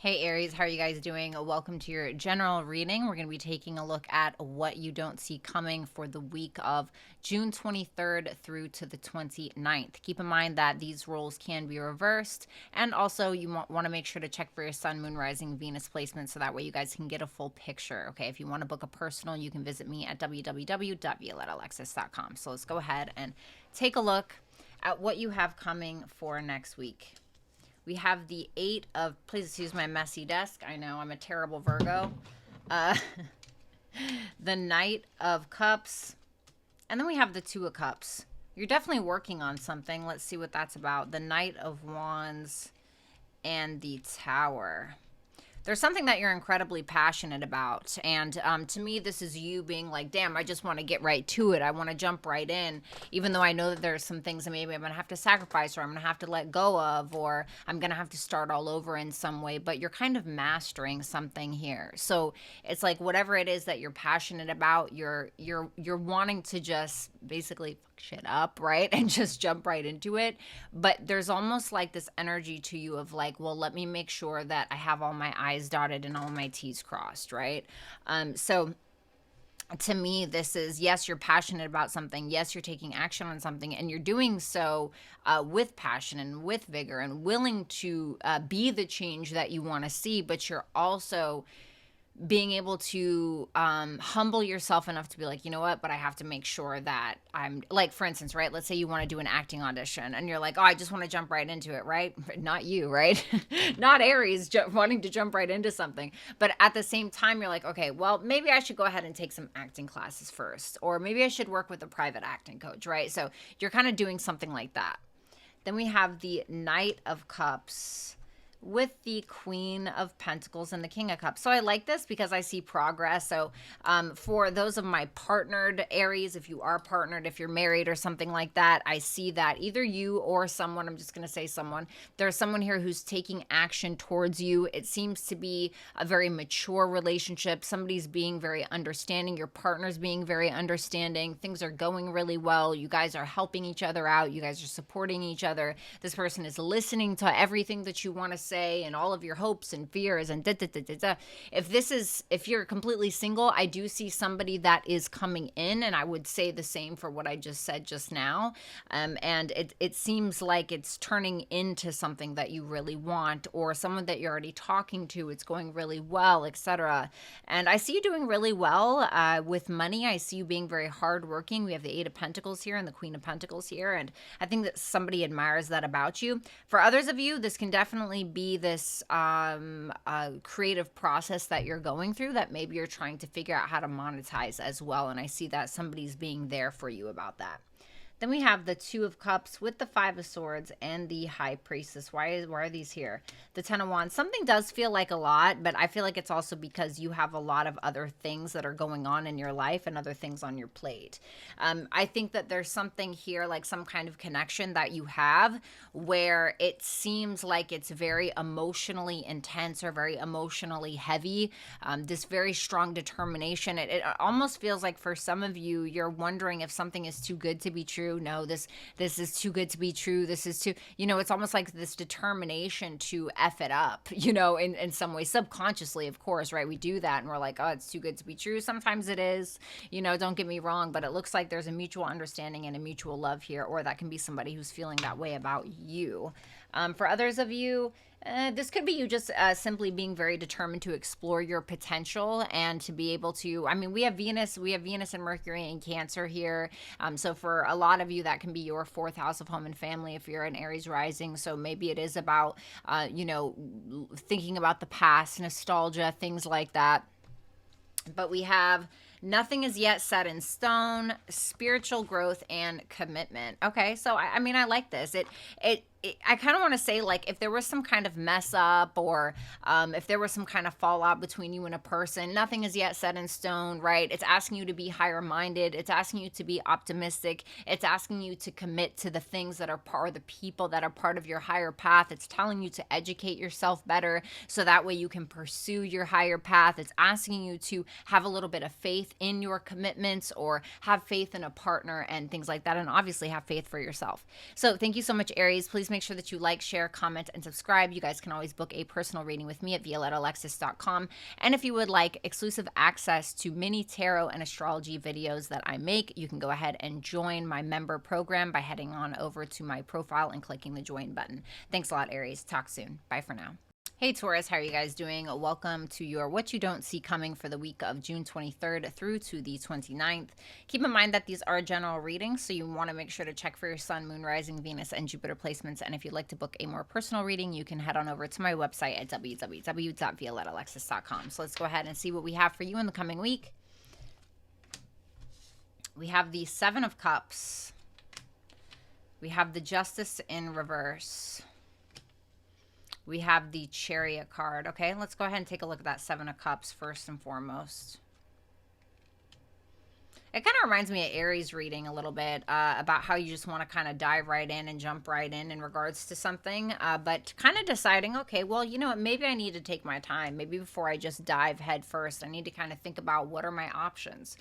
Hey Aries, how are you guys doing? Welcome to your general reading. We're going to be taking a look at what you don't see coming for the week of June 23rd through to the 29th. Keep in mind that these roles can be reversed, and also you want to make sure to check for your sun, moon, rising, Venus placement so that way you guys can get a full picture. Okay, if you want to book a personal, you can visit me at www.violettalexis.com. So let's go ahead and take a look at what you have coming for next week. We have the Eight of, please excuse my messy desk. I know I'm a terrible Virgo. The Knight of Cups. And then we have the Two of Cups. You're definitely working on something. Let's see what that's about. The Knight of Wands and the Tower. There's something that you're incredibly passionate about. And to me, this is you being like, damn, I just want to get right to it. I want to jump right in, even though I know that there's some things that maybe I'm going to have to sacrifice or I'm going to have to let go of, or I'm going to have to start all over in some way. But you're kind of mastering something here. So it's like whatever it is that you're passionate about, you're wanting to just basically fuck shit up, right? And just jump right into it. But there's almost like this energy to you of like, well, let me make sure that I have all my I's dotted and all my T's crossed, right? So to me, this is, yes, you're passionate about something. Yes, you're taking action on something, and you're doing so with passion and with vigor and willing to be the change that you want to see, but you're also being able to humble yourself enough to be like, you know what, but I have to make sure that I'm, like, for instance, right, let's say you want to do an acting audition and you're like, oh, I just want to jump right into it, right? Not you, right? Not Aries wanting to jump right into something. But at the same time, you're like, okay, well, maybe I should go ahead and take some acting classes first, or maybe I should work with a private acting coach, right? So you're kind of doing something like that. Then we have the Knight of Cups with the Queen of Pentacles and the King of Cups. So I like this because I see progress. So for those of my partnered Aries, if you are partnered, if you're married or something like that, I see that either you or someone, I'm just going to say someone, there's someone here who's taking action towards you. It seems to be a very mature relationship. Somebody's being very understanding. Your partner's being very understanding. Things are going really well. You guys are helping each other out. You guys are supporting each other. This person is listening to everything that you want to say and all of your hopes and fears and if you're completely single, I do see somebody that is coming in, and I would say the same for what I just said just now. And it seems like it's turning into something that you really want, or someone that you're already talking to. It's going really well, etc. And I see you doing really well with money. I see you being very hardworking. We have the Eight of Pentacles here and the Queen of Pentacles here, and I think that somebody admires that about you. For others of you, this can definitely be this creative process that you're going through that maybe you're trying to figure out how to monetize as well. And I see that somebody's being there for you about that. Then we have the Two of Cups with the Five of Swords and the High Priestess. Why are these here? The Ten of Wands. Something does feel like a lot, but I feel like it's also because you have a lot of other things that are going on in your life and other things on your plate. I think that there's something here, like some kind of connection that you have where it seems like it's very emotionally intense or very emotionally heavy. This very strong determination. It almost feels like for some of you, you're wondering if something is too good to be true. No, this is too good to be true. This is too, it's almost like this determination to F it up, in some way, subconsciously, of course, right? We do that and we're like, oh, it's too good to be true. Sometimes it is, don't get me wrong, but it looks like there's a mutual understanding and a mutual love here, or that can be somebody who's feeling that way about you. For others of you, this could be you just simply being very determined to explore your potential and to be able to, we have Venus and Mercury in Cancer here. So for a lot of you, that can be your fourth house of home and family if you're an Aries rising. So maybe it is about, thinking about the past, nostalgia, things like that. But we have nothing is yet set in stone, spiritual growth, and commitment. Okay, so I like this. I kind of want to say, like, if there was some kind of mess up or if there was some kind of fallout between you and a person, nothing is yet set in stone, right? It's asking you to be higher minded. It's asking you to be optimistic. It's asking you to commit to the things that are part of the people that are part of your higher path. It's telling you to educate yourself better so that way you can pursue your higher path. It's asking you to have a little bit of faith in your commitments or have faith in a partner and things like that. And obviously have faith for yourself. So thank you so much, Aries. Please make sure that you like, share, comment, and subscribe. You guys can always book a personal reading with me at violetaalexis.com. And if you would like exclusive access to mini tarot and astrology videos that I make, you can go ahead and join my member program by heading on over to my profile and clicking the join button. Thanks a lot, Aries. Talk soon. Bye for now. Hey Taurus, how are you guys doing? Welcome to your What You Don't See Coming for the week of June 23rd through to the 29th. Keep in mind that these are general readings, so you want to make sure to check for your Sun, Moon, Rising, Venus, and Jupiter placements. And if you'd like to book a more personal reading, you can head on over to my website at www.violetaalexis.com. So let's go ahead and see what we have for you in the coming week. We have the Seven of Cups. We have the Justice in reverse. We have the Chariot card. Okay, let's go ahead and take a look at that Seven of Cups first and foremost. It kind of reminds me of Aries reading a little bit about how you just want to kind of dive right in and jump right in regards to something. But kind of deciding, okay, well, you know what, maybe I need to take my time. Maybe before I just dive head first, I need to kind of think about what are my options.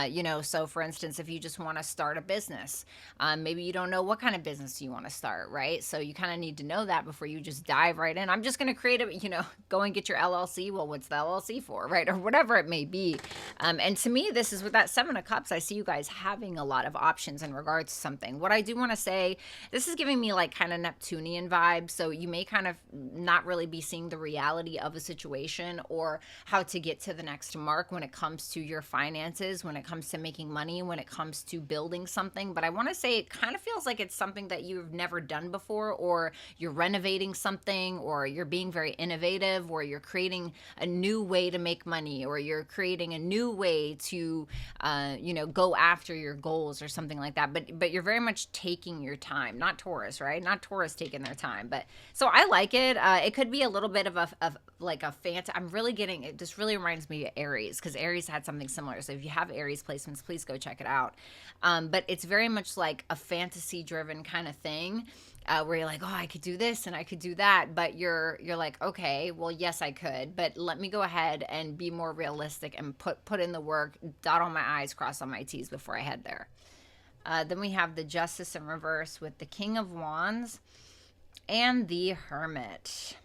You know, so for instance, if you just want to start a business, maybe you don't know what kind of business you want to start, right? So you kind of need to know that before you just dive right in. I'm just going to create a, you know, go and get your LLC. Well, what's the LLC for, right? Or whatever it may be. And to me, this is with that Seven of Cups. I see you guys having a lot of options in regards to something. What I do want to say, this is giving me like kind of Neptunian vibes. So you may kind of not really be seeing the reality of a situation or how to get to the next mark when it comes to your finances, when it comes to making money, when it comes to building something. But I want to say it kind of feels like it's something that you've never done before, or you're renovating something, or you're being very innovative, or you're creating a new way to make money, or you're creating a new way to, you know, go after your goals or something like that. But you're very much taking your time. Not Taurus, right? Not Taurus taking their time. But so I like it. It could be a little bit of like a fantasy. I'm really getting it. Just really reminds me of Aries, because Aries had something similar. So if you have Aries placements, please go check it out. But it's very much like a fantasy driven kind of thing. Where you're like, oh, I could do this and I could do that, but you're like, okay, well, yes, I could, but let me go ahead and be more realistic and put in the work, dot all my I's, cross all my T's before I head there. Then we have the Justice in reverse with the King of Wands and the Hermit.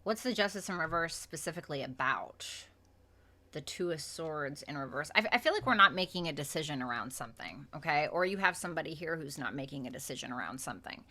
What's the Justice in reverse specifically about? The Two of Swords in reverse. I feel like we're not making a decision around something, okay? Or you have somebody here who's not making a decision around something.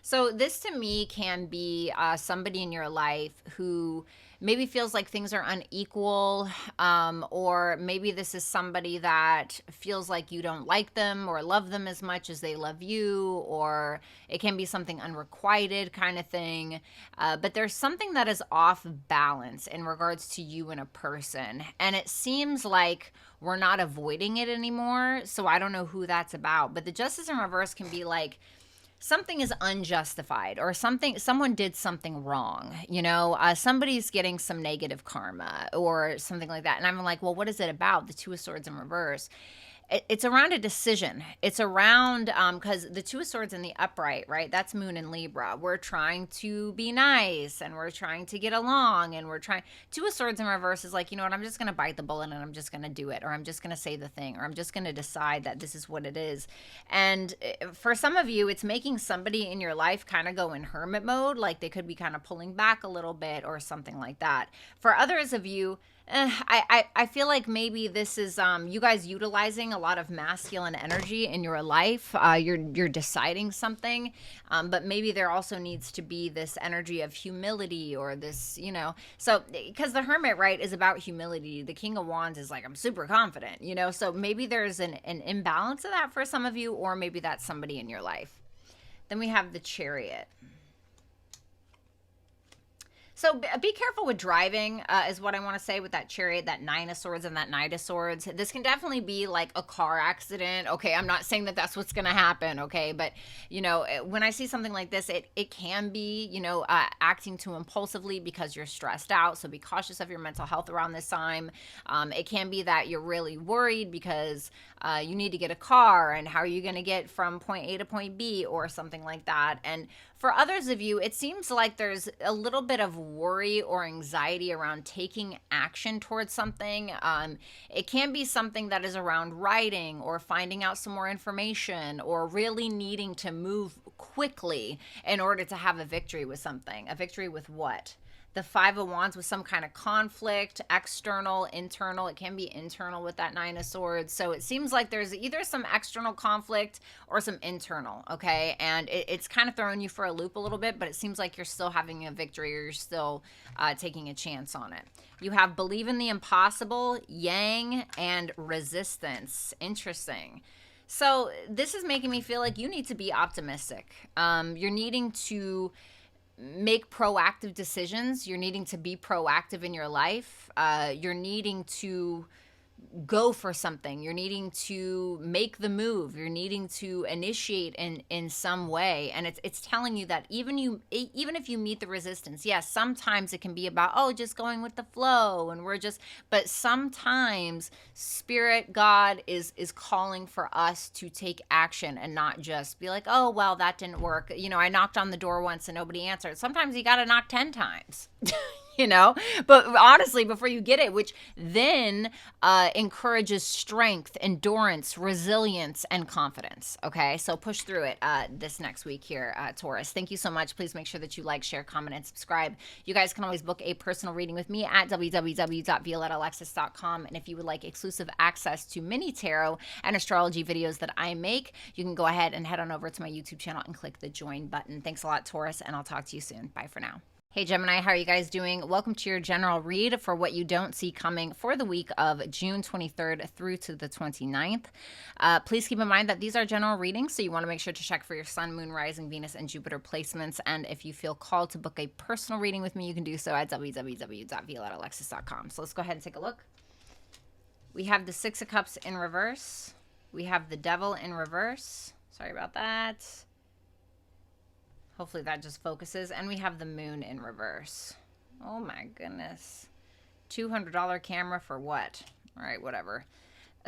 So this to me can be somebody in your life who maybe feels like things are unequal, or maybe this is somebody that feels like you don't like them or love them as much as they love you, or it can be something unrequited kind of thing. But there's something that is off balance in regards to you and a person. And it seems like we're not avoiding it anymore. So I don't know who that's about. But the Justice in reverse can be like, something is unjustified, or someone did something wrong, you know, somebody's getting some negative karma or something like that. And I'm like, well, what is it about? The Two of Swords in reverse. It's around a decision. It's around, because the Two of Swords in the upright, right? That's Moon in Libra. We're trying to be nice and we're trying to get along and we're trying. Two of Swords in reverse is like, you know what? I'm just going to bite the bullet and I'm just going to do it, or I'm just going to say the thing, or I'm just going to decide that this is what it is. And for some of you, it's making somebody in your life kind of go in hermit mode. Like they could be kind of pulling back a little bit or something like that. For others of you, I feel like maybe this is you guys utilizing a lot of masculine energy in your life. You're deciding something, but maybe there also needs to be this energy of humility, or this, you know, so because the Hermit, right, is about humility. The King of Wands is like, I'm super confident, you know, so maybe there's an imbalance of that for some of you, or maybe that's somebody in your life. Then we have the Chariot. So be careful with driving, is what I want to say with that Chariot, that Nine of Swords and that Knight of Swords. This can definitely be like a car accident. Okay, I'm not saying that that's what's going to happen, okay? But, you know, when I see something like this, it can be, you know, acting too impulsively because you're stressed out. So be cautious of your mental health around this time. It can be that you're really worried because you need to get a car, and how are you going to get from point A to point B or something like that. And For others of you, it seems like there's a little bit of worry or anxiety around taking action towards something. It can be something that is around writing or finding out some more information or really needing to move quickly in order to have a victory with something. A victory with what? The Five of Wands with some kind of conflict, external, internal. It can be internal with that Nine of Swords. So it seems like there's either some external conflict or some internal, okay? And it's kind of throwing you for a loop a little bit, but it seems like you're still having a victory or you're still taking a chance on it. You have Believe in the Impossible, Yang, and Resistance. Interesting. So this is making me feel like you need to be optimistic. You're needing to make proactive decisions. You're needing to be proactive in your life. You're needing to go for something. You're needing to make the move. You're needing to initiate in some way. And it's telling you that even if you meet the resistance, yes, sometimes it can be about, oh, just going with the flow and but sometimes Spirit, God is calling for us to take action and not just be like, oh, well, that didn't work. You know, I knocked on the door once and nobody answered. Sometimes you got to knock 10 times. You know, but honestly, before you get it, which then encourages strength, endurance, resilience, and confidence. Okay, so push through it this next week here, Taurus. Thank you so much. Please make sure that you like, share, comment, and subscribe. You guys can always book a personal reading with me at www.violettaalexis.com. And if you would like exclusive access to mini tarot and astrology videos that I make, you can go ahead and head on over to my YouTube channel and click the join button. Thanks a lot, Taurus, and I'll talk to you soon. Bye for now. Hey Gemini, how are you guys doing? Welcome to your general read for what you don't see coming for the week of June 23rd through to the 29th. Please keep in mind that these are general readings, so you want to make sure to check for your sun, moon, rising, Venus, and Jupiter placements. And if you feel called to book a personal reading with me, you can do so at www.violettaalexis.com. So let's go ahead and take a look. We have the Six of Cups in reverse. We have the Devil in reverse. Sorry about that. Hopefully that just focuses. And we have the Moon in reverse. Oh my goodness. $200 camera for what? All right, whatever.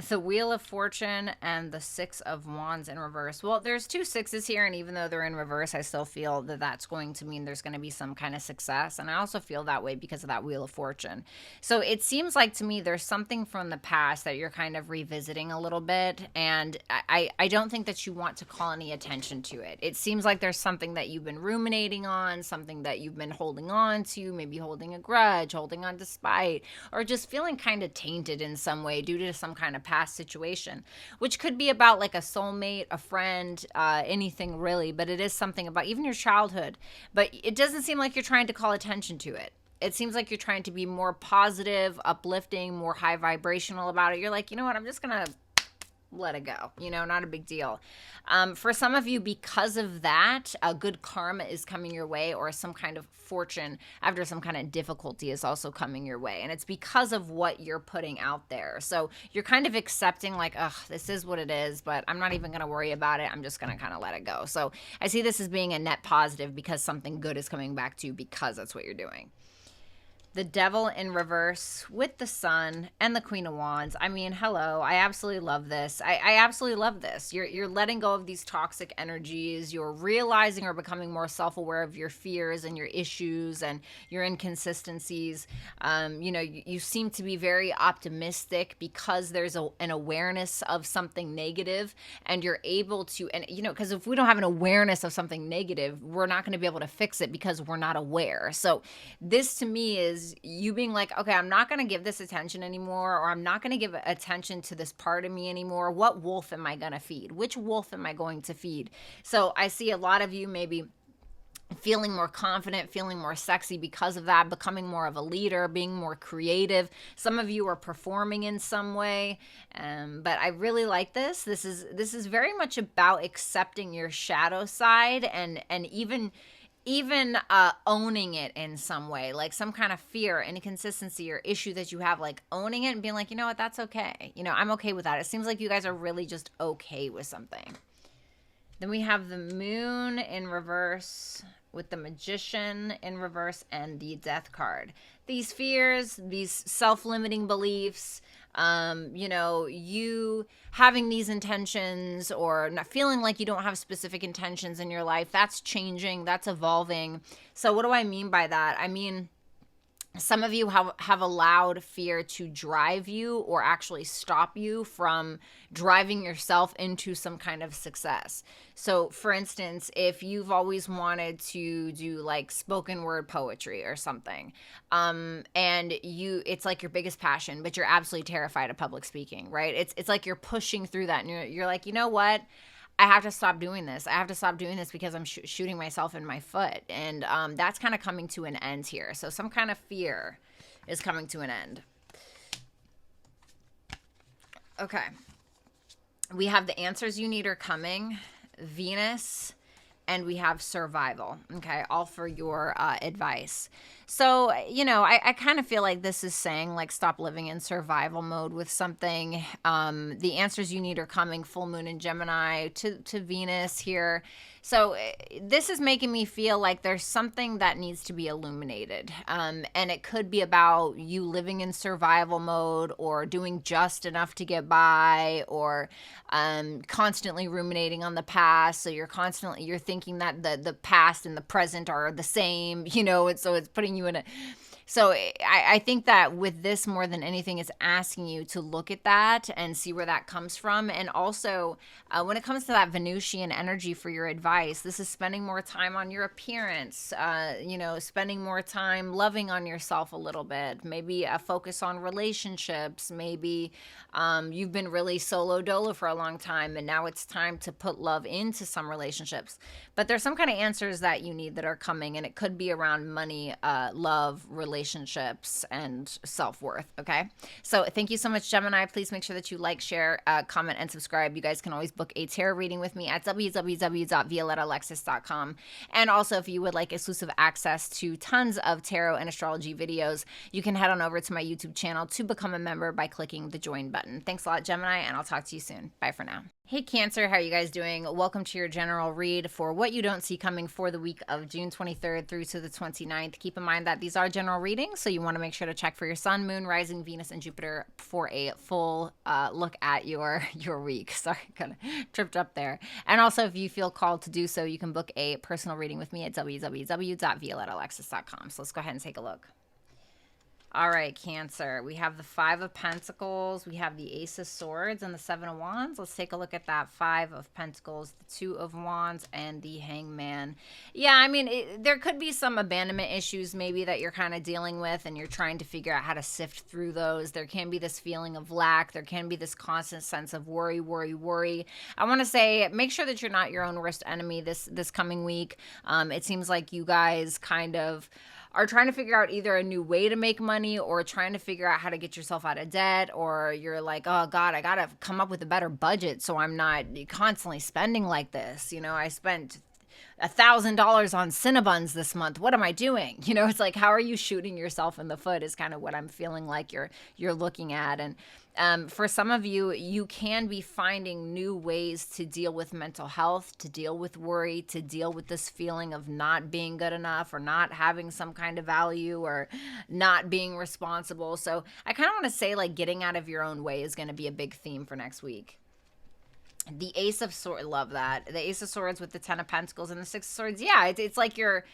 The Wheel of Fortune and the Six of Wands in reverse. Well, there's two sixes here, and even though they're in reverse, I still feel that that's going to mean there's going to be some kind of success. And I also feel that way because of that Wheel of Fortune. So it seems like to me there's something from the past that you're kind of revisiting a little bit, and I don't think that you want to call any attention to it. It seems like there's something that you've been ruminating on, something that you've been holding on to, maybe holding a grudge, holding on to spite, or just feeling kind of tainted in some way due to some kind of past situation, which could be about like a soulmate, a friend, anything really, but it is something about even your childhood. But it doesn't seem like you're trying to call attention to it. It seems like you're trying to be more positive, uplifting, more high vibrational about it. You're like, you know what, I'm just gonna let it go, you know, not a big deal. For some of you, because of that, a good karma is coming your way, or some kind of fortune after some kind of difficulty is also coming your way. And it's because of what you're putting out there. So you're kind of accepting like, ugh, this is what it is, but I'm not even going to worry about it. I'm just going to kind of let it go. So I see this as being a net positive because something good is coming back to you because that's what you're doing. The Devil in reverse with the Sun and the Queen of Wands. I mean, hello. I absolutely love this. I absolutely love this. You're letting go of these toxic energies. You're realizing or becoming more self-aware of your fears and your issues and your inconsistencies. You know, you seem to be very optimistic because there's an awareness of something negative, and you're able to, and you know, because if we don't have an awareness of something negative, we're not going to be able to fix it because we're not aware. So this to me is you being like, okay, I'm not going to give this attention anymore, or I'm not going to give attention to this part of me anymore. What wolf am I going to feed? Which wolf am I going to feed? So I see a lot of you maybe feeling more confident, feeling more sexy because of that, becoming more of a leader, being more creative. Some of you are performing in some way, but I really like this. This is very much about accepting your shadow side and even owning it in some way, like some kind of fear, inconsistency, or issue that you have, like owning it and being like, you know what, that's okay. You know, I'm okay with that. It seems like you guys are really just okay with something. Then we have the Moon in reverse with the Magician in reverse and the Death card. These fears, these self-limiting beliefs, You know, you having these intentions or not feeling like you don't have specific intentions in your life, that's changing, that's evolving. So what do I mean by that? I mean, some of you have allowed fear to drive you or actually stop you from driving yourself into some kind of success. So for instance, if you've always wanted to do like spoken word poetry or something, and it's like your biggest passion, but you're absolutely terrified of public speaking, right? It's like you're pushing through that, and you're like, you know what? I have to stop doing this. I have to stop doing this because I'm shooting myself in my foot. And that's kind of coming to an end here. So some kind of fear is coming to an end. Okay. We have the answers you need are coming, Venus, and we have survival. Okay. All for your advice. So, you know, I kind of feel like this is saying, like, stop living in survival mode with something. The answers you need are coming, full moon in Gemini to Venus here. So this is making me feel like there's something that needs to be illuminated. And it could be about you living in survival mode or doing just enough to get by, or constantly ruminating on the past. So you're thinking that the past and the present are the same, you know, so it's putting you in a... So I think that with this, more than anything, is asking you to look at that and see where that comes from. And also, when it comes to that Venusian energy for your advice, this is spending more time on your appearance, you know, spending more time loving on yourself a little bit, maybe a focus on relationships. Maybe you've been really solo dolo for a long time, and now it's time to put love into some relationships. But there's some kind of answers that you need that are coming, and it could be around money, love, relationships, and self-worth. Okay, so thank you so much, Gemini. Please make sure that you like, share, comment, and subscribe. You guys can always book a tarot reading with me at www.violettaalexis.com. And also, if you would like exclusive access to tons of tarot and astrology videos, you can head on over to my YouTube channel to become a member by clicking the join button. Thanks a lot, Gemini, and I'll talk to you soon. Bye for now. Hey Cancer, how are you guys doing? Welcome to your general read for what you don't see coming for the week of June 23rd through to the 29th. Keep in mind that these are general readings, so you want to make sure to check for your sun, moon, rising, Venus, and Jupiter for a full look at your week. Sorry, kind of tripped up there. And also, if you feel called to do so, you can book a personal reading with me at www.violettaalexis.com. So let's go ahead and take a look. All right, Cancer. We have the Five of Pentacles. We have the Ace of Swords and the Seven of Wands. Let's take a look at that. Five of Pentacles, the Two of Wands, and the Hangman. Yeah, I mean, there could be some abandonment issues maybe that you're kind of dealing with, and you're trying to figure out how to sift through those. There can be this feeling of lack. There can be this constant sense of worry, worry, worry. I want to say, make sure that you're not your own worst enemy this coming week. It seems like you guys kind of are trying to figure out either a new way to make money or trying to figure out how to get yourself out of debt, or you're like, oh God, I got to come up with a better budget so I'm not constantly spending like this. You know, I spent $1,000 on Cinnabons this month. What am I doing? You know, it's like, how are you shooting yourself in the foot is kind of what I'm feeling like you're looking at. And for some of you, you can be finding new ways to deal with mental health, to deal with worry, to deal with this feeling of not being good enough or not having some kind of value or not being responsible. So I kind of want to say, like, getting out of your own way is going to be a big theme for next week. The Ace of Swords, love that. The Ace of Swords with the Ten of Pentacles and the Six of Swords. Yeah, it's like you're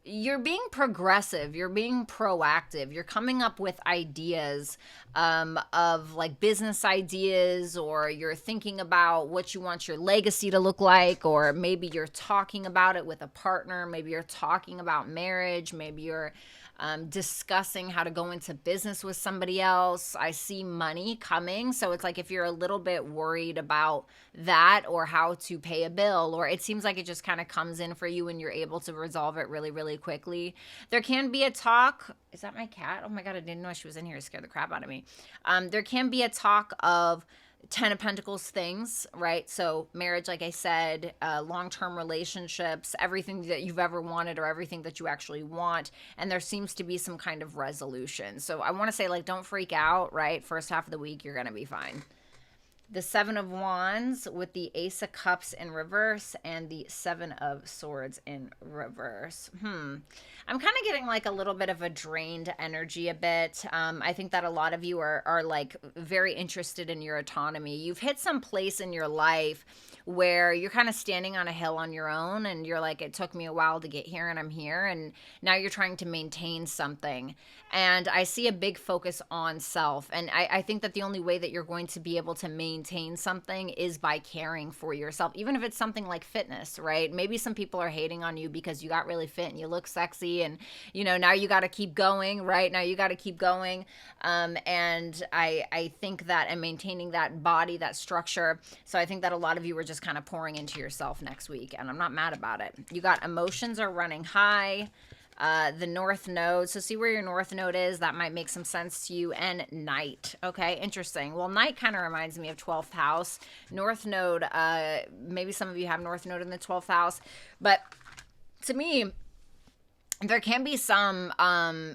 being progressive. You're being proactive. You're coming up with ideas of like business ideas, or you're thinking about what you want your legacy to look like, or maybe you're talking about it with a partner. Maybe you're talking about marriage. Maybe you're discussing how to go into business with somebody else. I see money coming. So it's like if you're a little bit worried about that or how to pay a bill, or it seems like it just kind of comes in for you and you're able to resolve it really, really quickly. There can be a talk. Is that my cat? Oh my God, I didn't know she was in here. It scared the crap out of me. There can be a talk of Ten of Pentacles things, right? So marriage, like I said, long-term relationships, everything that you've ever wanted or everything that you actually want. And there seems to be some kind of resolution. So I want to say, like, don't freak out, right? First half of the week, you're going to be fine. The Seven of Wands with the Ace of Cups in reverse and the Seven of Swords in reverse. I'm kind of getting like a little bit of a drained energy a bit. I think that a lot of you are like very interested in your autonomy. You've hit some place in your life where you're kind of standing on a hill on your own and you're like, it took me a while to get here and I'm here. And now you're trying to maintain something. And I see a big focus on self. And I think that the only way that you're going to be able to maintain something is by caring for yourself, even if it's something like fitness, right? Maybe some people are hating on you because you got really fit and you look sexy and, you know, now you got to keep going, right? Now you got to keep going. And I think that, and maintaining that body, that structure. So I think that a lot of you are just kind of pouring into yourself next week, and I'm not mad about it. You got emotions are running high. The North Node. So see where your North Node is. That might make some sense to you. And Night. Okay, interesting. Well, Night kind of reminds me of 12th house. North Node, maybe some of you have North Node in the 12th house. But to me, there can be some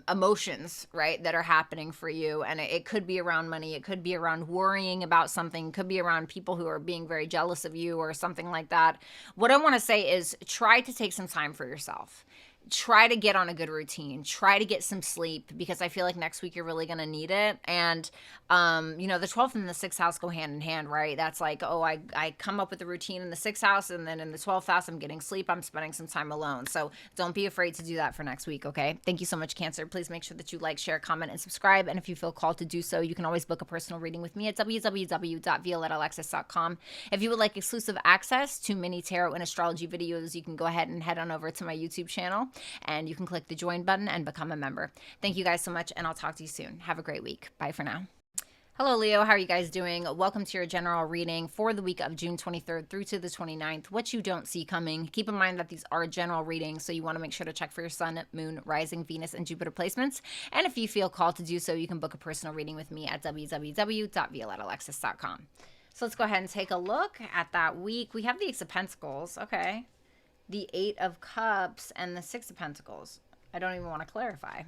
emotions, right, that are happening for you. And it could be around money. It could be around worrying about something. It could be around people who are being very jealous of you or something like that. What I want to say is try to take some time for yourself. Try to get on a good routine. Try to get some sleep, because I feel like next week you're really going to need it. And, you know, the 12th and the 6th house go hand in hand, right? That's like, oh, I come up with a routine in the 6th house, and then in the 12th house, I'm getting sleep. I'm spending some time alone. So don't be afraid to do that for next week, okay? Thank you so much, Cancer. Please make sure that you like, share, comment, and subscribe. And if you feel called to do so, you can always book a personal reading with me at www.violettalexis.com. If you would like exclusive access to mini tarot and astrology videos, you can go ahead and head on over to my YouTube channel, and you can click the join button and become a member. Thank you guys so much, and I'll talk to you soon. Have a great week. Bye for now. Hello, Leo. How are you guys doing? Welcome to your general reading for the week of June 23rd through to the 29th. What you don't see coming. Keep in mind that these are general readings, so you want to make sure to check for your sun, moon, rising, Venus, and Jupiter placements. And if you feel called to do so, you can book a personal reading with me at www.violettalexis.com. So let's go ahead and take a look at that week. We have the Ace of Pentacles. Okay. The 8 of Cups and the 6 of Pentacles. I don't even want to clarify.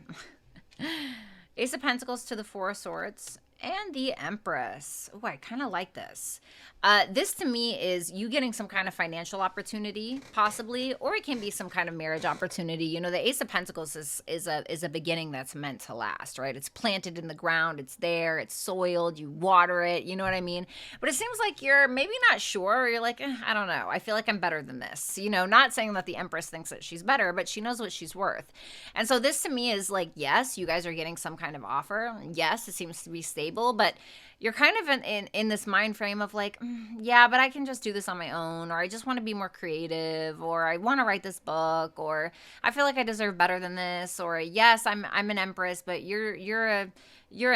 Ace of Pentacles to the 4 of Swords and the Empress. Oh, I kind of like this. This to me is you getting some kind of financial opportunity, possibly, or it can be some kind of marriage opportunity. You know, the Ace of Pentacles is a beginning that's meant to last, right? It's planted in the ground, it's there, it's soiled, you water it, you know what I mean? But it seems like you're maybe not sure, or you're like, I don't know, I feel like I'm better than this. You know, not saying that the Empress thinks that she's better, but she knows what she's worth. And so this to me is like, yes, you guys are getting some kind of offer. Yes, it seems to be stable, but you're kind of in this mind frame of like, yeah, but I can just do this on my own, or I just want to be more creative, or I want to write this book, or I feel like I deserve better than this, or yes, I'm an Empress, but you're a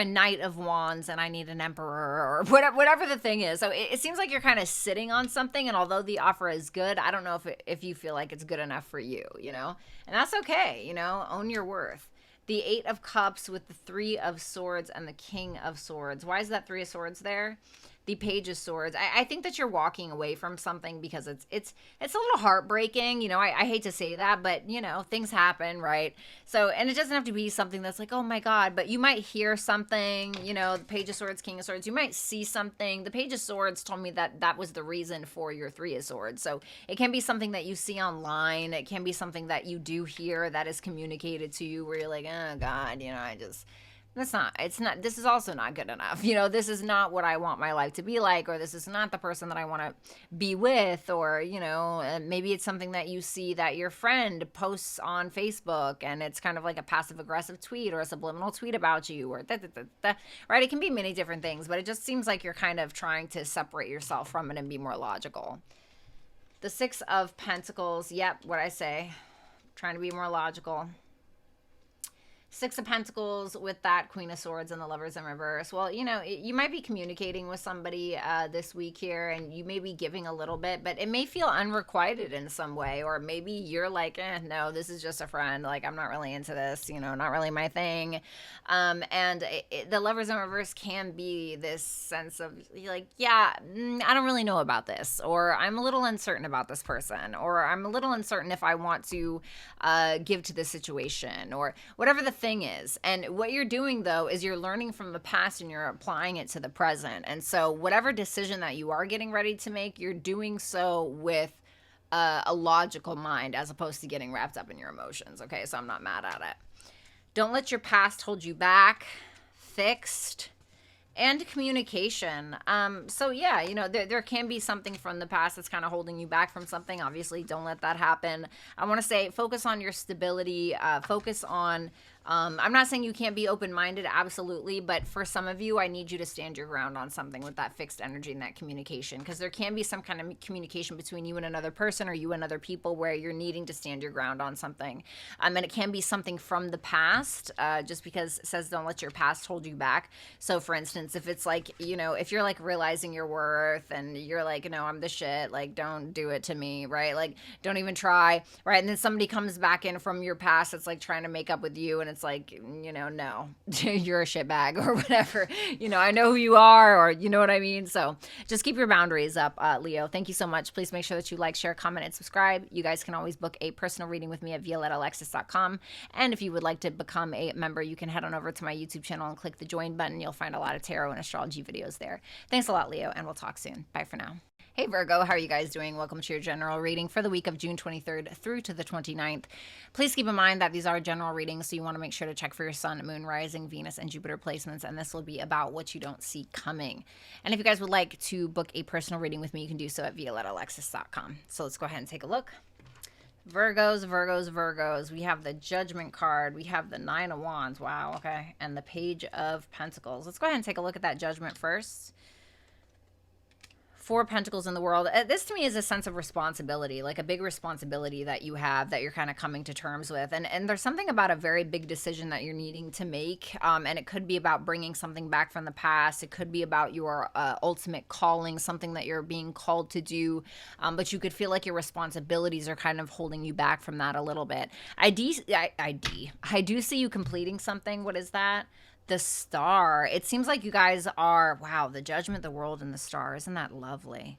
Knight of Wands and I need an Emperor, or whatever the thing is. So it seems like you're kind of sitting on something, and although the offer is good, I don't know if you feel like it's good enough for you, you know, and that's okay, you know, own your worth. The 8 of Cups with the 3 of Swords and the King of Swords. Why is that 3 of Swords there? The Page of Swords. I think that you're walking away from something because it's a little heartbreaking. You know, I hate to say that, but, you know, things happen, right? So, and it doesn't have to be something that's like, oh my God, but you might hear something, you know, the Page of Swords, King of Swords. You might see something. The Page of Swords told me that was the reason for your 3 of Swords. So it can be something that you see online. It can be something that you do hear that is communicated to you where you're like, oh God, you know, this is also not good enough. You know, this is not what I want my life to be like, or this is not the person that I want to be with, or, you know, maybe it's something that you see that your friend posts on Facebook and it's kind of like a passive aggressive tweet or a subliminal tweet about you, or right? It can be many different things, but it just seems like you're kind of trying to separate yourself from it and be more logical. The 6 of Pentacles. Yep. What I say, trying to be more logical. 6 of Pentacles with that Queen of Swords and the Lovers in reverse. Well, you know, you might be communicating with somebody this week here, and you may be giving a little bit, but it may feel unrequited in some way, or maybe you're like, no, this is just a friend. Like, I'm not really into this, you know, not really my thing. And the Lovers in reverse can be this sense of like, yeah, I don't really know about this, or I'm a little uncertain about this person, or I'm a little uncertain if I want to give to this situation, or whatever the thing is, and what you're doing though is you're learning from the past and you're applying it to the present. And so whatever decision that you are getting ready to make, you're doing so with a logical mind as opposed to getting wrapped up in your emotions. Okay, so I'm not mad at it. Don't let your past hold you back. Fixed. And communication. So yeah, you know, there can be something from the past that's kind of holding you back from something. Obviously, don't let that happen. I want to say focus on your stability. Focus on I'm not saying you can't be open-minded, absolutely, but for some of you, I need you to stand your ground on something with that fixed energy and that communication, because there can be some kind of communication between you and another person or you and other people where you're needing to stand your ground on something. And it can be something from the past, just because it says don't let your past hold you back. So for instance, if it's like, you know, if you're like realizing your worth and you're like, no, I'm the shit, like don't do it to me, right? Like don't even try, right? And then somebody comes back in from your past that's like trying to make up with you, and it's like, you know, no, you're a shitbag or whatever, you know, I know who you are, or you know what I mean? So just keep your boundaries up, Leo. Thank you so much. Please make sure that you like, share, comment, and subscribe. You guys can always book a personal reading with me at violettaalexis.com. And if you would like to become a member, you can head on over to my YouTube channel and click the join button. You'll find a lot of tarot and astrology videos there. Thanks a lot, Leo, and we'll talk soon. Bye for now. Hey Virgo, how are you guys doing? Welcome to your general reading for the week of June 23rd through to the 29th. Please keep in mind that these are general readings, so you want to make sure to check for your sun, moon, rising, Venus, and Jupiter placements, and this will be about what you don't see coming. And if you guys would like to book a personal reading with me, you can do so at violettaalexis.com. So let's go ahead and take a look. Virgos, Virgos, Virgos. We have the Judgment card. We have the Nine of Wands. Wow, okay. And the Page of Pentacles. Let's go ahead and take a look at that Judgment first. Four Pentacles in the world. This to me is a sense of responsibility, like a big responsibility that you have that you're kind of coming to terms with. And there's something about a very big decision that you're needing to make. And it could be about bringing something back from the past. It could be about your ultimate calling, something that you're being called to do. But you could feel like your responsibilities are kind of holding you back from that a little bit. I do see you completing something. What is that? The Star. It seems like you guys are, wow, the Judgment, the World, and the Star. Isn't that lovely?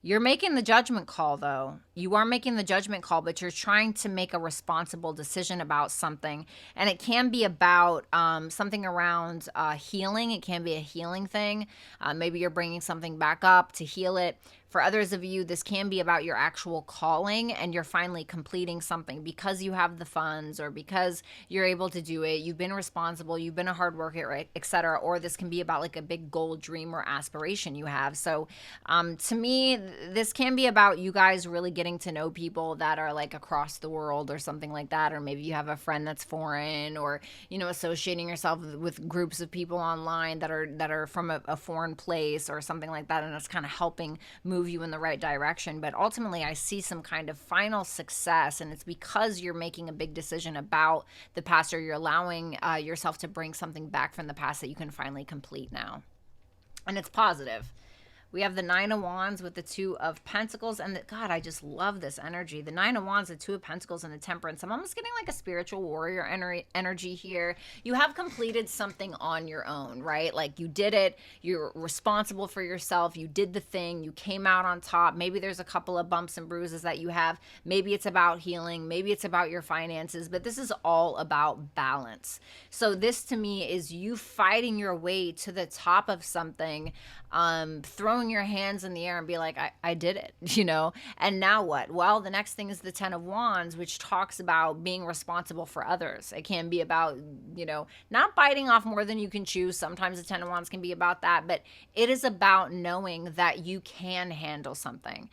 You're making the judgment call, though. You are making the judgment call, but you're trying to make a responsible decision about something. And it can be about something around healing. It can be a healing thing. Maybe you're bringing something back up to heal it. For others of you, this can be about your actual calling, and you're finally completing something because you have the funds or because you're able to do it. You've been responsible. You've been a hard worker, right, etc. Or this can be about like a big goal, dream, or aspiration you have. So to me, this can be about you guys really getting to know people that are like across the world or something like that. Or maybe you have a friend that's foreign, or, you know, associating yourself with groups of people online that are from a foreign place or something like that. And it's kind of helping move you in the right direction. But ultimately, I see some kind of final success, and it's because you're making a big decision about the past, or you're allowing yourself to bring something back from the past that you can finally complete now. And it's positive. We have the Nine of Wands with the Two of Pentacles. And God, I just love this energy. The Nine of Wands, the Two of Pentacles, and the Temperance. I'm almost getting like a spiritual warrior energy here. You have completed something on your own, right? Like you did it. You're responsible for yourself. You did the thing. You came out on top. Maybe there's a couple of bumps and bruises that you have. Maybe it's about healing. Maybe it's about your finances. But this is all about balance. So this to me is you fighting your way to the top of something, throwing your hands in the air and be like, I did it, you know? And now what? Well, the next thing is the Ten of Wands, which talks about being responsible for others. It can be about, you know, not biting off more than you can chew. Sometimes the Ten of Wands can be about that, but it is about knowing that you can handle something,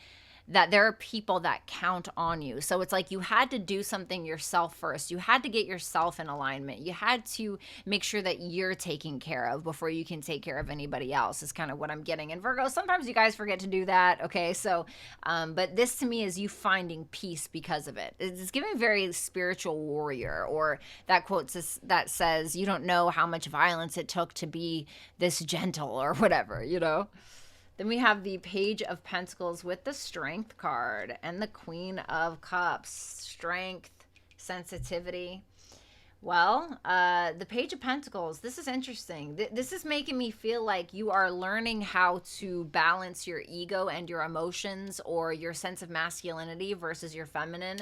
that there are people that count on you. So it's like you had to do something yourself first. You had to get yourself in alignment. You had to make sure that you're taken care of before you can take care of anybody else, is kind of what I'm getting. And Virgo, sometimes you guys forget to do that, okay? So, but this to me is you finding peace because of it. It's giving very spiritual warrior, or that quote that says, you don't know how much violence it took to be this gentle, or whatever, you know? Then we have the Page of Pentacles with the Strength card and the Queen of Cups. Strength, sensitivity. Well, the Page of Pentacles, this is interesting. This is making me feel like you are learning how to balance your ego and your emotions, or your sense of masculinity versus your feminine.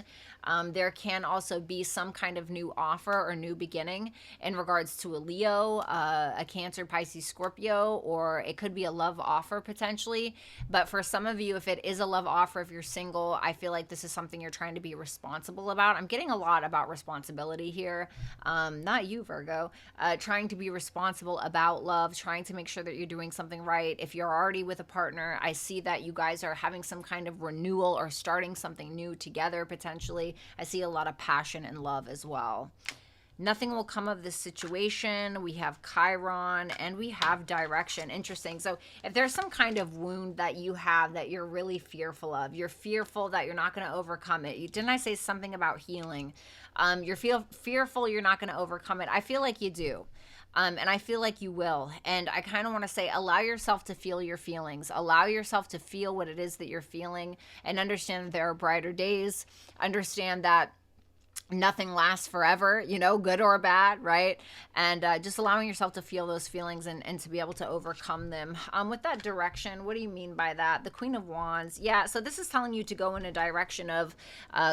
There can also be some kind of new offer or new beginning in regards to a Leo, a Cancer, Pisces, Scorpio, or it could be a love offer potentially. But for some of you, if it is a love offer, if you're single, I feel like this is something you're trying to be responsible about. I'm getting a lot about responsibility here. Not you, Virgo, trying to be responsible about love, trying to make sure that you're doing something right. If you're already with a partner, I see that you guys are having some kind of renewal or starting something new together potentially. I see a lot of passion and love as well. Nothing will come of this situation. We have Chiron and we have direction. Interesting. So if there's some kind of wound that you have that you're really fearful of, you're fearful that you're not going to overcome it. Didn't I say something about healing? You're fearful you're not going to overcome it. I feel like you do. And I feel like you will. And I kind of want to say, allow yourself to feel your feelings. Allow yourself to feel what it is that you're feeling, and understand that there are brighter days. Understand that nothing lasts forever, you know, good or bad, right? And just allowing yourself to feel those feelings, and to be able to overcome them. With that direction, what do you mean by that? The Queen of Wands. Yeah, so this is telling you to go in a direction of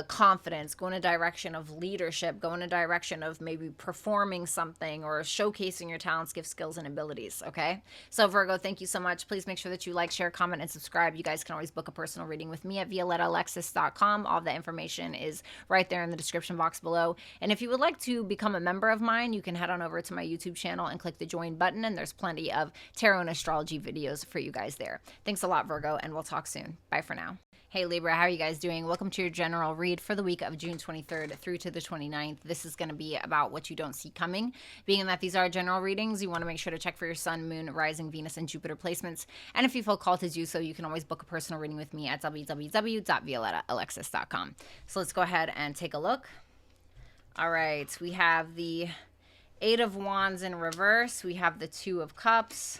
confidence, go in a direction of leadership, go in a direction of maybe performing something or showcasing your talents, gifts, skills, and abilities, okay? So Virgo, thank you so much. Please make sure that you like, share, comment, and subscribe. You guys can always book a personal reading with me at violettaalexis.com. All the information is right there in the description box below. And if you would like to become a member of mine, you can head on over to my YouTube channel and click the join button, and there's plenty of tarot and astrology videos for you guys there. Thanks a lot, Virgo, and we'll talk soon. Bye for now. Hey Libra, how are you guys doing? Welcome to your general read for the week of June 23rd through to the 29th. This is going to be about what you don't see coming. Being that these are general readings, you want to make sure to check for your sun, moon, rising, Venus, and Jupiter placements. And if you feel called to do so, you can always book a personal reading with me at www.violettaalexis.com. So let's go ahead and take a look. All right, we have the Eight of Wands in reverse. We have the Two of Cups.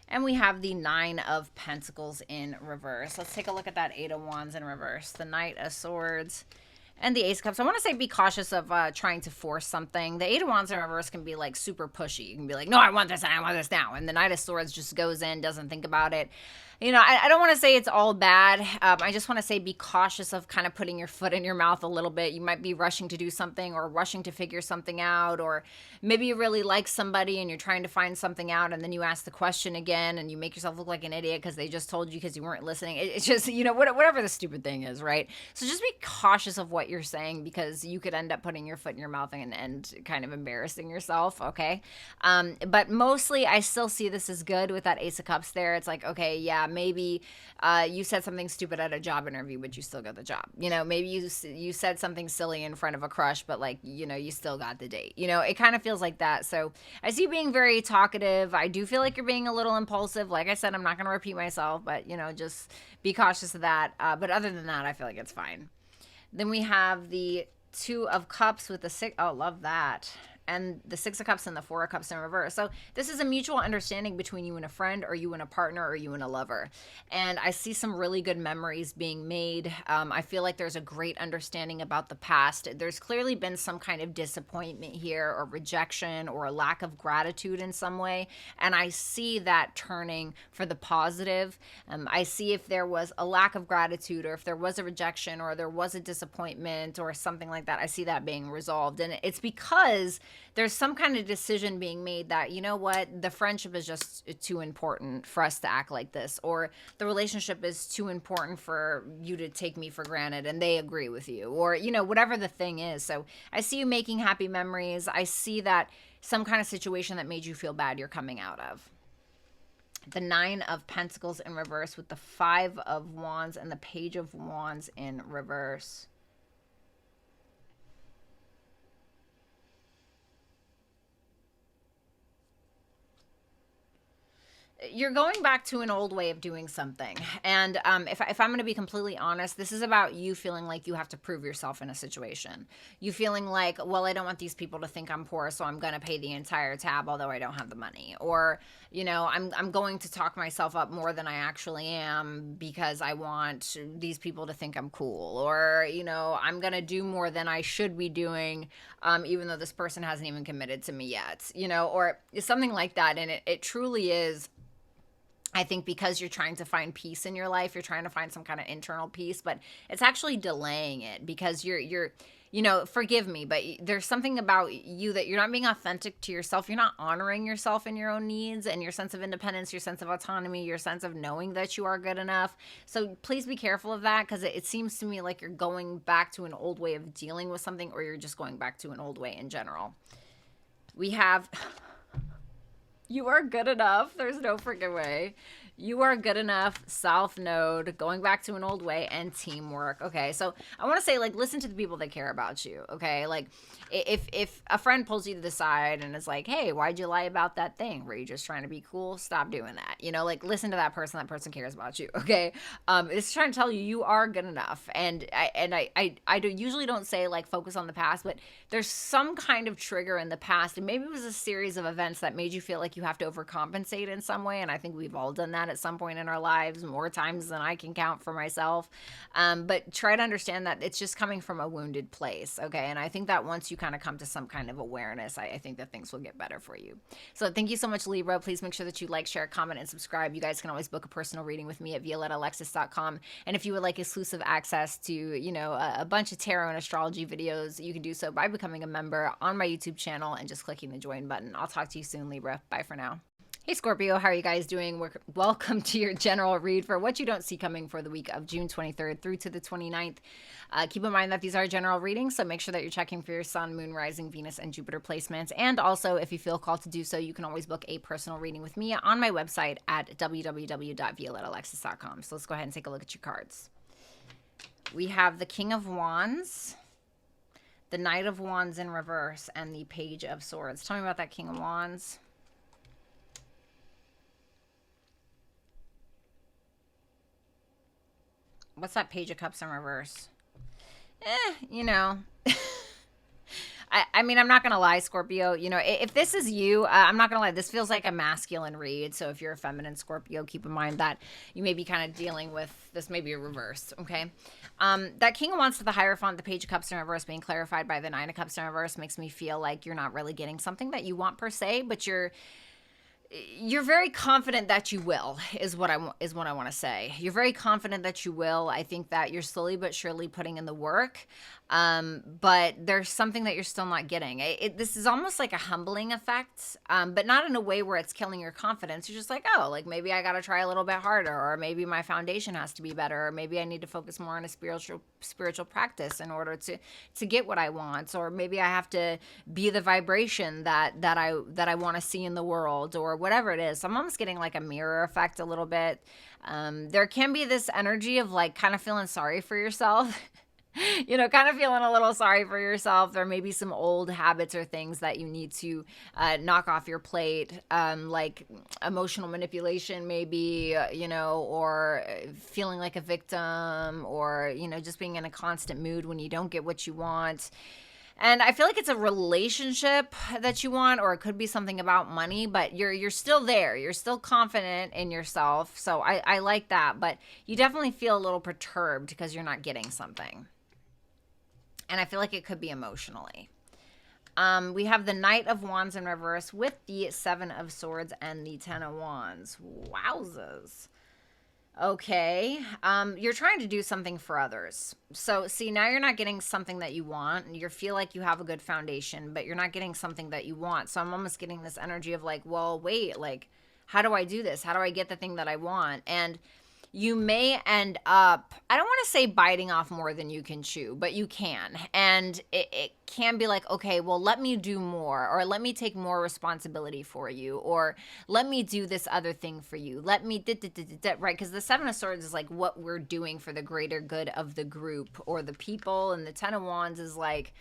And we have the Nine of Pentacles in reverse. Let's take a look at that Eight of Wands in reverse. The Knight of Swords and the Ace of Cups. I want to say be cautious of trying to force something. The Eight of Wands in reverse can be like super pushy. You can be like, no, I want this and I want this now. And the Knight of Swords just goes in, doesn't think about it. You know, I don't want to say it's all bad. I just want to say be cautious of kind of putting your foot in your mouth a little bit. You might be rushing to do something, or rushing to figure something out, or maybe you really like somebody and you're trying to find something out, and then you ask the question again and you make yourself look like an idiot because they just told you because you weren't listening. It's just, you know, whatever the stupid thing is, right? So just be cautious of what you're saying, because you could end up putting your foot in your mouth and kind of embarrassing yourself, okay? But mostly I still see this as good with that Ace of Cups there. It's like, okay, yeah, maybe you said something stupid at a job interview, but you still got the job. You know, maybe you said something silly in front of a crush, but like, you know, you still got the date. You know, it kind of feels like that. So I see you being very talkative. I do feel like you're being a little impulsive. Like I said, I'm not going to repeat myself, but, you know, just be cautious of that. But other than that, I feel like it's fine. Then we have the Two of Cups with the six. Oh, love that. And the Six of Cups and the Four of Cups in reverse. So this is a mutual understanding between you and a friend, or you and a partner, or you and a lover. And I see some really good memories being made. I feel like there's a great understanding about the past. There's clearly been some kind of disappointment here, or rejection, or a lack of gratitude in some way. And I see that turning for the positive. I see if there was a lack of gratitude, or if there was a rejection, or there was a disappointment, or something like that, I see that being resolved. And it's because there's some kind of decision being made that, you know what, the friendship is just too important for us to act like this, or the relationship is too important for you to take me for granted, and they agree with you, or, you know, whatever the thing is. So I see you making happy memories. I see that some kind of situation that made you feel bad, you're coming out of. The Nine of Pentacles in reverse with the Five of Wands and the Page of Wands in reverse. you're going back to an old way of doing something. And if I'm going to be completely honest, this is about you feeling like you have to prove yourself in a situation. You feeling like, well, I don't want these people to think I'm poor, so I'm going to pay the entire tab, although I don't have the money. Or, you know, I'm going to talk myself up more than I actually am because I want these people to think I'm cool. Or, you know, I'm going to do more than I should be doing, even though this person hasn't even committed to me yet, you know, or something like that. And it truly is, I think, because you're trying to find peace in your life, you're trying to find some kind of internal peace, but it's actually delaying it because you're, you know, forgive me, but there's something about you that you're not being authentic to yourself. You're not honoring yourself and your own needs and your sense of independence, your sense of autonomy, your sense of knowing that you are good enough. So please be careful of that, because it seems to me like you're going back to an old way of dealing with something, or you're just going back to an old way in general. We have... You are good enough. There's no freaking way. You are good enough, South Node, going back to an old way, and teamwork. Okay, so I want to say, like, listen to the people that care about you, okay? Like, if a friend pulls you to the side and is like, hey, why'd you lie about that thing? Were you just trying to be cool? Stop doing that. You know, like, listen to that person. That person cares about you, okay? It's trying to tell you you are good enough. And I usually don't say, like, focus on the past, but there's some kind of trigger in the past, and maybe it was a series of events that made you feel like you have to overcompensate in some way, and I think we've all done that at some point in our lives, more times than I can count for myself. But try to understand that it's just coming from a wounded place, okay? And I think that once you kind of come to some kind of awareness, I think that things will get better for you. So thank you so much, Libra. Please make sure that you like, share, comment, and subscribe. You guys can always book a personal reading with me at violettaalexis.com. And if you would like exclusive access to, you know, a bunch of tarot and astrology videos, you can do so by becoming a member on my YouTube channel and just clicking the join button. I'll talk to you soon, Libra. Bye for now. Hey Scorpio, how are you guys doing? Welcome to your general read for what you don't see coming for the week of June 23rd through to the 29th. Keep in mind that these are general readings, so make sure that you're checking for your sun, moon, rising, Venus, and Jupiter placements. And also, if you feel called to do so, you can always book a personal reading with me on my website at www.violettaalexis.com. So let's go ahead and take a look at your cards. We have the King of Wands, the Knight of Wands in reverse, and the Page of Swords. Tell me about that King of Wands. What's that Page of Cups in reverse? You know. I mean, I'm not going to lie, Scorpio. You know, if this is you, I'm not going to lie. This feels like a masculine read. So if you're a feminine Scorpio, keep in mind that you may be kind of dealing with this, maybe a reverse, okay? That King of Wands to the Hierophant, the Page of Cups in reverse being clarified by the Nine of Cups in reverse makes me feel like you're not really getting something that you want per se, but you're very confident that you will, is what I want to say. You're very confident that you will. I think that you're slowly but surely putting in the work. But there's something that you're still not getting. This is almost like a humbling effect, but not in a way where it's killing your confidence. You're just like, oh, like maybe I got to try a little bit harder, or maybe my foundation has to be better, or maybe I need to focus more on a spiritual practice in order to get what I want, or maybe I have to be the vibration that I want to see in the world, or whatever it is. So I'm almost getting like a mirror effect a little bit. There can be this energy of like kind of feeling sorry for yourself. You know, kind of feeling a little sorry for yourself. There may be some old habits or things that you need to knock off your plate, like emotional manipulation maybe, you know, or feeling like a victim, or, you know, just being in a constant mood when you don't get what you want. And I feel like it's a relationship that you want, or it could be something about money, but you're still there. You're still confident in yourself. So I like that, but you definitely feel a little perturbed because you're not getting something. And I feel like it could be emotionally. We have the Knight of Wands in reverse with the Seven of Swords and the Ten of Wands. Wowzers. Okay. You're trying to do something for others. So, see, now you're not getting something that you want. You feel like you have a good foundation, but you're not getting something that you want. So I'm almost getting this energy of like, well, wait, like, how do I do this? How do I get the thing that I want? And you may end up, I don't want to say biting off more than you can chew, but you can. And it can be like, okay, well, let me do more, or let me take more responsibility for you, or let me do this other thing for you. Let me, right? Because the Seven of Swords is like what we're doing for the greater good of the group or the people. And the Ten of Wands is like,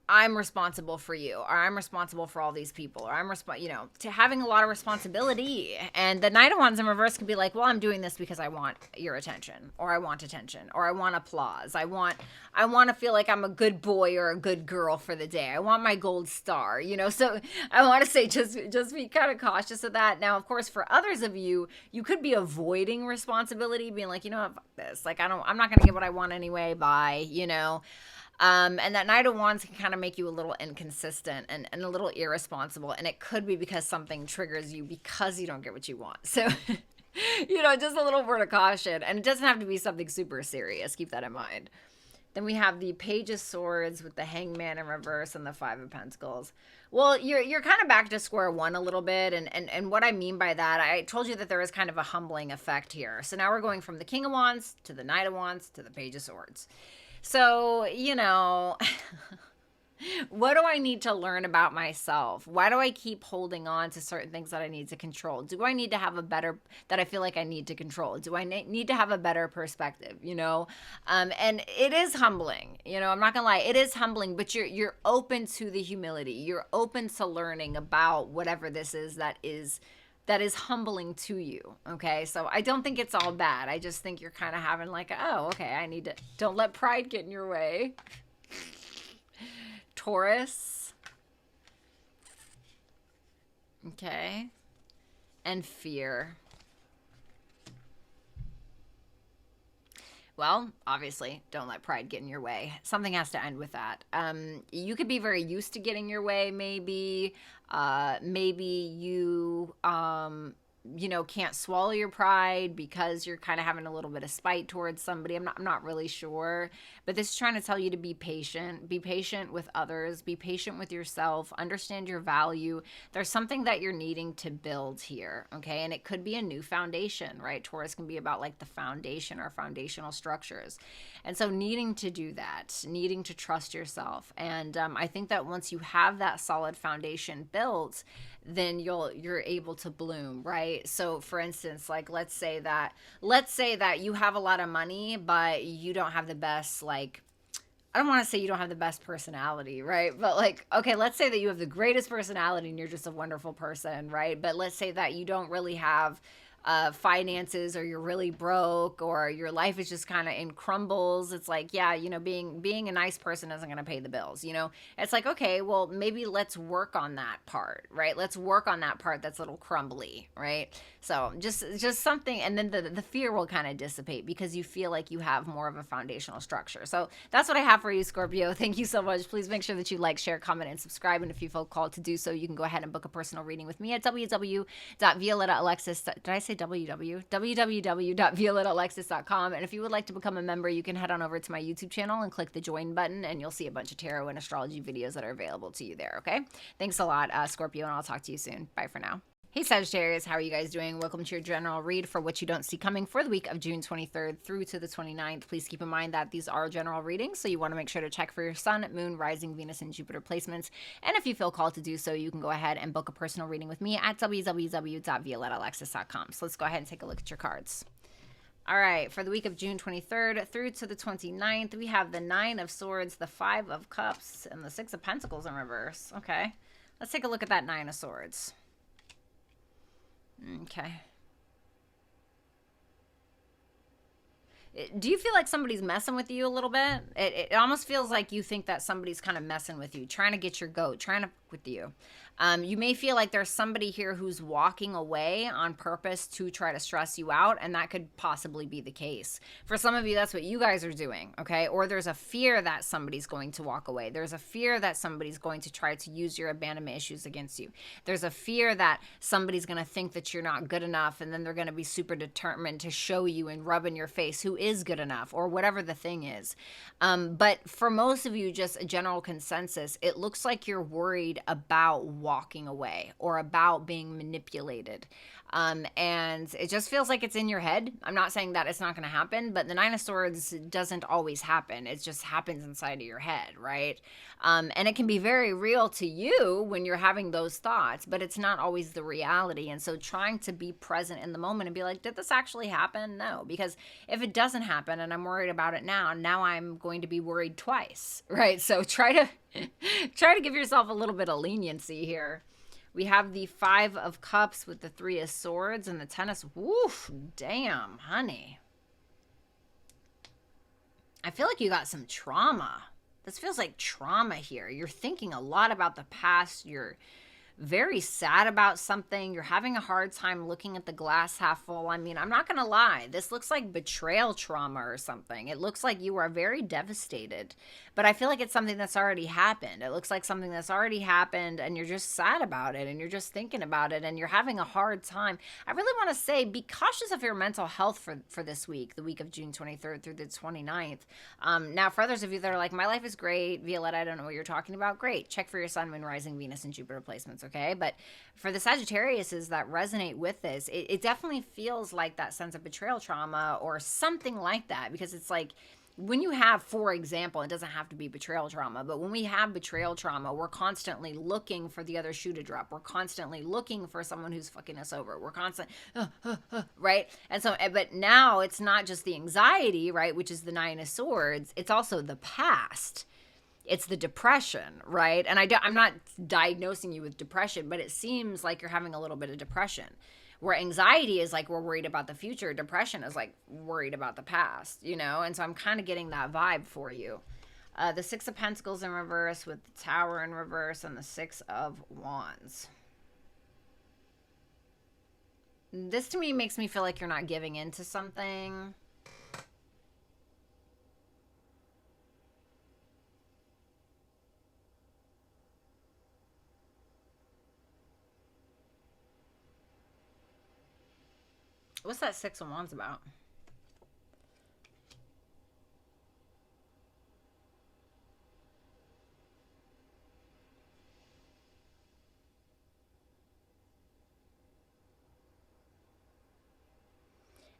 I'm responsible for you, or I'm responsible for all these people, or to having a lot of responsibility. And the Knight of Wands in reverse can be like, well, I'm doing this because I want your attention, or I want attention, or I want applause. I want to feel like I'm a good boy or a good girl for the day. I want my gold star, So I want to say just be kind of cautious of that. Now, of course, for others of you, you could be avoiding responsibility, being like, fuck this. Like, I'm not going to get what I want anyway. Bye, And that Knight of Wands can kind of make you a little inconsistent and a little irresponsible. And it could be because something triggers you because you don't get what you want. So, just a little word of caution. And it doesn't have to be something super serious. Keep that in mind. Then we have the Page of Swords with the Hangman in reverse and the Five of Pentacles. Well, you're kind of back to square one a little bit. And what I mean by that, I told you that there is kind of a humbling effect here. So now we're going from the King of Wands to the Knight of Wands to the Page of Swords. So, what do I need to learn about myself? Why do I keep holding on to certain things that I need to control? Do I need to have that I feel like I need to control? Do I need to have a better perspective, And it is humbling, I'm not gonna lie, it is humbling, but you're open to the humility. You're open to learning about whatever this is that is humbling to you, okay? So I don't think it's all bad. I just think you're kind of having like, oh, okay, don't let pride get in your way. Taurus. Okay. And fear. Well, obviously, don't let pride get in your way. Something has to end with that. You could be very used to getting your way, maybe. Maybe you, can't swallow your pride because you're kind of having a little bit of spite towards somebody. I'm not really sure. But this is trying to tell you to be patient. Be patient with others. Be patient with yourself. Understand your value. There's something that you're needing to build here, okay? And it could be a new foundation, right? Taurus can be about like the foundation or foundational structures. And so needing to do that, needing to trust yourself. And I think that once you have that solid foundation built, then you're able to bloom, right? So for instance, like let's say that you have a lot of money, but you don't have the best, like, I don't want to say you don't have the best personality, right? But like, okay, let's say that you have the greatest personality and you're just a wonderful person, right? But let's say that you don't really have finances, or you're really broke, or your life is just kind of in crumbles. It's like, yeah, being a nice person isn't going to pay the bills, It's like, okay, well, maybe let's work on that part, right? Let's work on that part that's a little crumbly, right? So just something, and then the fear will kind of dissipate because you feel like you have more of a foundational structure. So that's what I have for you, Scorpio. Thank you so much. Please make sure that you like, share, comment, and subscribe. And if you feel called to do so, you can go ahead and book a personal reading with me at www.violettaalexis. Did I say www.violettaalexis.com. And if you would like to become a member, you can head on over to my YouTube channel and click the join button, and you'll see a bunch of tarot and astrology videos that are available to you there, okay? Thanks a lot, Scorpio, and I'll talk to you soon. Bye for now. Hey Sagittarius, how are you guys doing? Welcome to your general read for what you don't see coming for the week of June 23rd through to the 29th. Please keep in mind that these are general readings, so you want to make sure to check for your sun, moon, rising, Venus, and Jupiter placements. And if you feel called to do so, you can go ahead and book a personal reading with me at www.violettaalexis.com. So let's go ahead and take a look at your cards. All right, for the week of June 23rd through to the 29th, we have the Nine of Swords, the Five of Cups, and the Six of Pentacles in reverse. Okay, let's take a look at that Nine of Swords. Okay. Do you feel like somebody's messing with you a little bit? It almost feels like you think that somebody's kind of messing with you, trying to get your goat, trying to with you. You may feel like there's somebody here who's walking away on purpose to try to stress you out, and that could possibly be the case. For some of you, that's what you guys are doing, okay? Or there's a fear that somebody's going to walk away. There's a fear that somebody's going to try to use your abandonment issues against you. There's a fear that somebody's going to think that you're not good enough, and then they're going to be super determined to show you and rub in your face who is good enough, or whatever the thing is. But for most of you, just a general consensus, it looks like you're worried about walking away or about being manipulated. And it just feels like it's in your head. I'm not saying that it's not going to happen, but the Nine of Swords doesn't always happen. It just happens inside of your head, right? And it can be very real to you when you're having those thoughts, but it's not always the reality. And so trying to be present in the moment and be like, did this actually happen? No, because if it doesn't happen and I'm worried about it now I'm going to be worried twice, right? So try to give yourself a little bit of leniency here. We have the Five of Cups with the Three of Swords and the Ten of... Woof, damn, honey. I feel like you got some trauma. This feels like trauma here. You're thinking a lot about the past. You're very sad about something. You're having a hard time looking at the glass half full. I mean, I'm not going to lie. This looks like betrayal trauma or something. It looks like you are very devastated. But I feel like it's something that's already happened. It looks like something that's already happened and you're just sad about it and you're just thinking about it and you're having a hard time. I really want to say be cautious of your mental health for this week, the week of June 23rd through the 29th. Now, for others of you that are like, my life is great, Violetta, I don't know what you're talking about. Great. Check for your sun, moon, rising, Venus, and Jupiter placements, okay? But for the Sagittariuses that resonate with this, it definitely feels like that sense of betrayal trauma or something like that, because it's like, when you have, for example, it doesn't have to be betrayal trauma, but when we have betrayal trauma, we're constantly looking for the other shoe to drop. We're constantly looking for someone who's fucking us over. We're constantly, right? And so, but now it's not just the anxiety, right, which is the Nine of Swords. It's also the past. It's the depression, right? And I'm not diagnosing you with depression, but it seems like you're having a little bit of depression. Where anxiety is like we're worried about the future, depression is like worried about the past, you know? And so I'm kind of getting that vibe for you. The Six of Pentacles in reverse with the Tower in reverse and the Six of Wands. This to me makes me feel like you're not giving in to something. What's that Six of Wands about?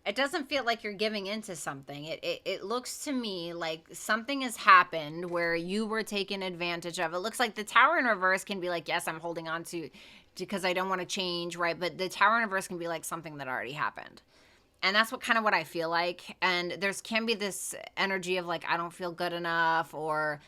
It doesn't feel like you're giving into something. It looks to me like something has happened where you were taken advantage of. It looks like the Tower in reverse can be like, yes, I'm holding on to because I don't want to change, right? But the Tower in reverse can be like something that already happened. And that's what I feel like. And there's can be this energy of like, I don't feel good enough, or,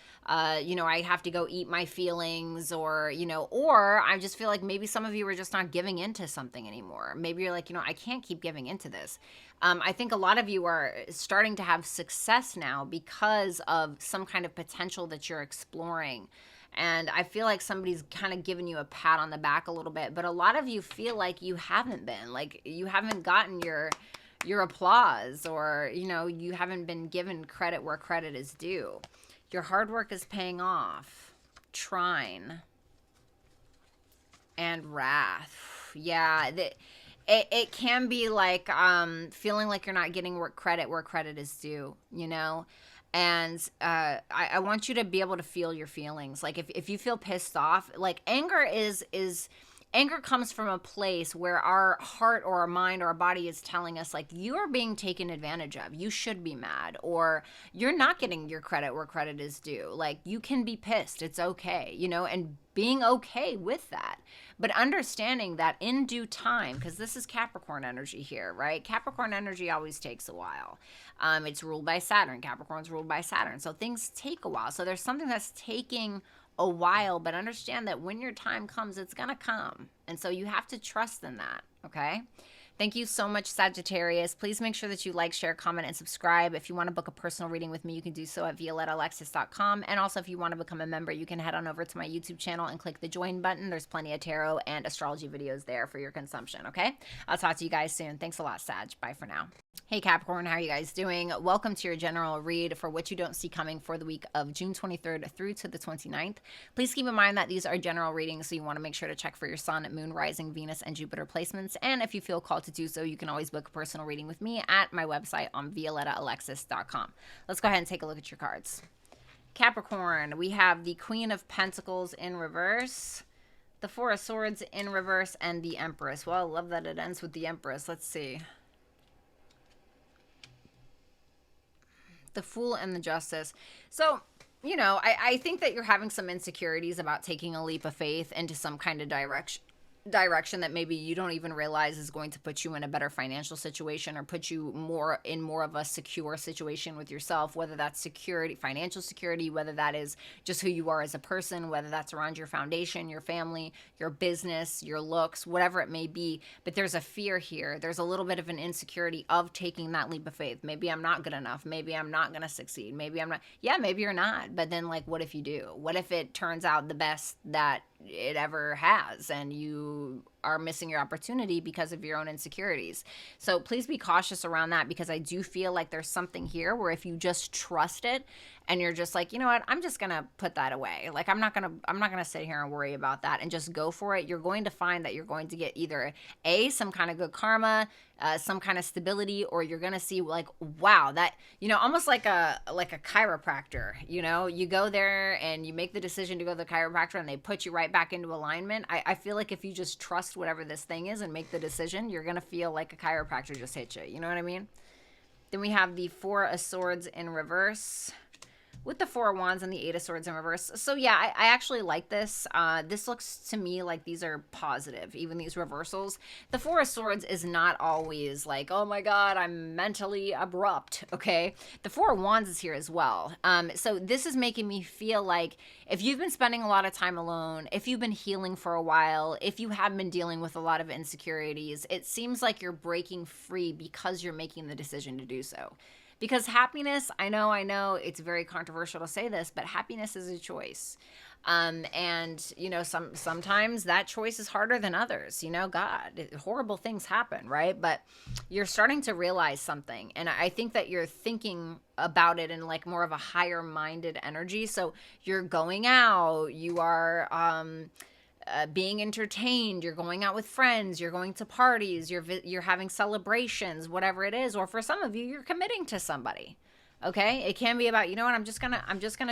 you know, I have to go eat my feelings, or, you know, or I just feel like maybe some of you are just not giving into something anymore. Maybe you're like, you know, I can't keep giving into this. I think a lot of you are starting to have success now because of some kind of potential that you're exploring. And I feel like somebody's kind of giving you a pat on the back a little bit, but a lot of you feel like you haven't been, like you haven't gotten your applause, or, you know, you haven't been given credit where credit is due. Your hard work is paying off. Trine and Wrath. Yeah, it can be like feeling like you're not getting credit where credit is due, you know? And I want you to be able to feel your feelings. Like if you feel pissed off, like anger anger comes from a place where our heart or our mind or our body is telling us like, you are being taken advantage of. You should be mad, or you're not getting your credit where credit is due. Like you can be pissed. It's okay, you know, and being okay with that. But understanding that in due time, because this is Capricorn energy here, right? Capricorn energy always takes a while. It's ruled by Saturn. Capricorn's ruled by Saturn. So things take a while. So there's something that's taking a while, but understand that when your time comes, it's going to come. And so you have to trust in that, okay? Thank you so much, Sagittarius. Please make sure that you like, share, comment, and subscribe. If you want to book a personal reading with me, you can do so at violettaalexis.com. And also, if you want to become a member, you can head on over to my YouTube channel and click the join button. There's plenty of tarot and astrology videos there for your consumption, okay? I'll talk to you guys soon. Thanks a lot, Sag. Bye for now. Hey Capricorn, how are you guys doing? Welcome to your general read for what you don't see coming for the week of June 23rd through to the 29th. Please keep in mind that these are general readings, so you want to make sure to check for your sun, moon, rising, Venus, and Jupiter placements. And if you feel called to do so, you can always book a personal reading with me at my website on violettaalexis.com. Let's go ahead and take a look at your cards. Capricorn, we have the Queen of Pentacles in reverse The Four of Swords in reverse and the Empress. Well, I love that it ends with the Empress. Let's see. The Fool and the Justice. So, you know, I think that you're having some insecurities about taking a leap of faith into some kind of direction that maybe you don't even realize is going to put you in a better financial situation or put you more of a secure situation with yourself, whether that's security, financial security, whether that is just who you are as a person, whether that's around your foundation, your family, your business, your looks, whatever it may be. But there's a fear here. There's a little bit of an insecurity of taking that leap of faith. Maybe I'm not good enough. Maybe I'm not going to succeed. Maybe I'm not. Yeah, maybe you're not. But then, like, what if you do? What if it turns out the best that it ever has and you are missing your opportunity because of your own insecurities? So please be cautious around that, because I do feel like there's something here where if you just trust it and you're just like, you know what, I'm just going to put that away. Like, I'm not going to sit here and worry about that and just go for it. You're going to find that you're going to get either some kind of good karma, some kind of stability, or you're going to see like, wow, that, you know, almost like a chiropractor, you know, you go there and you make the decision to go to the chiropractor and they put you right back into alignment. I feel like if you just trust whatever this thing is and make the decision, you're going to feel like a chiropractor just hit you. You know what I mean? Then we have the Four of Swords in reverse with the Four of Wands and the Eight of Swords in reverse. So yeah, I actually like this. This looks to me like these are positive, even these reversals. The Four of Swords is not always like, oh my God, I'm mentally abrupt, okay? The Four of Wands is here as well. So this is making me feel like if you've been spending a lot of time alone, if you've been healing for a while, if you have been dealing with a lot of insecurities, it seems like you're breaking free because you're making the decision to do so. Because happiness, I know it's very controversial to say this, but happiness is a choice. And, you know, sometimes that choice is harder than others. You know, God, horrible things happen, right? But you're starting to realize something. And I think that you're thinking about it in like more of a higher minded energy. So you're going out, you are being entertained, you're going out with friends, you're going to parties, you're having celebrations, whatever it is. Or for some of you, you're committing to somebody. Okay, it can be about, you know what, I'm just gonna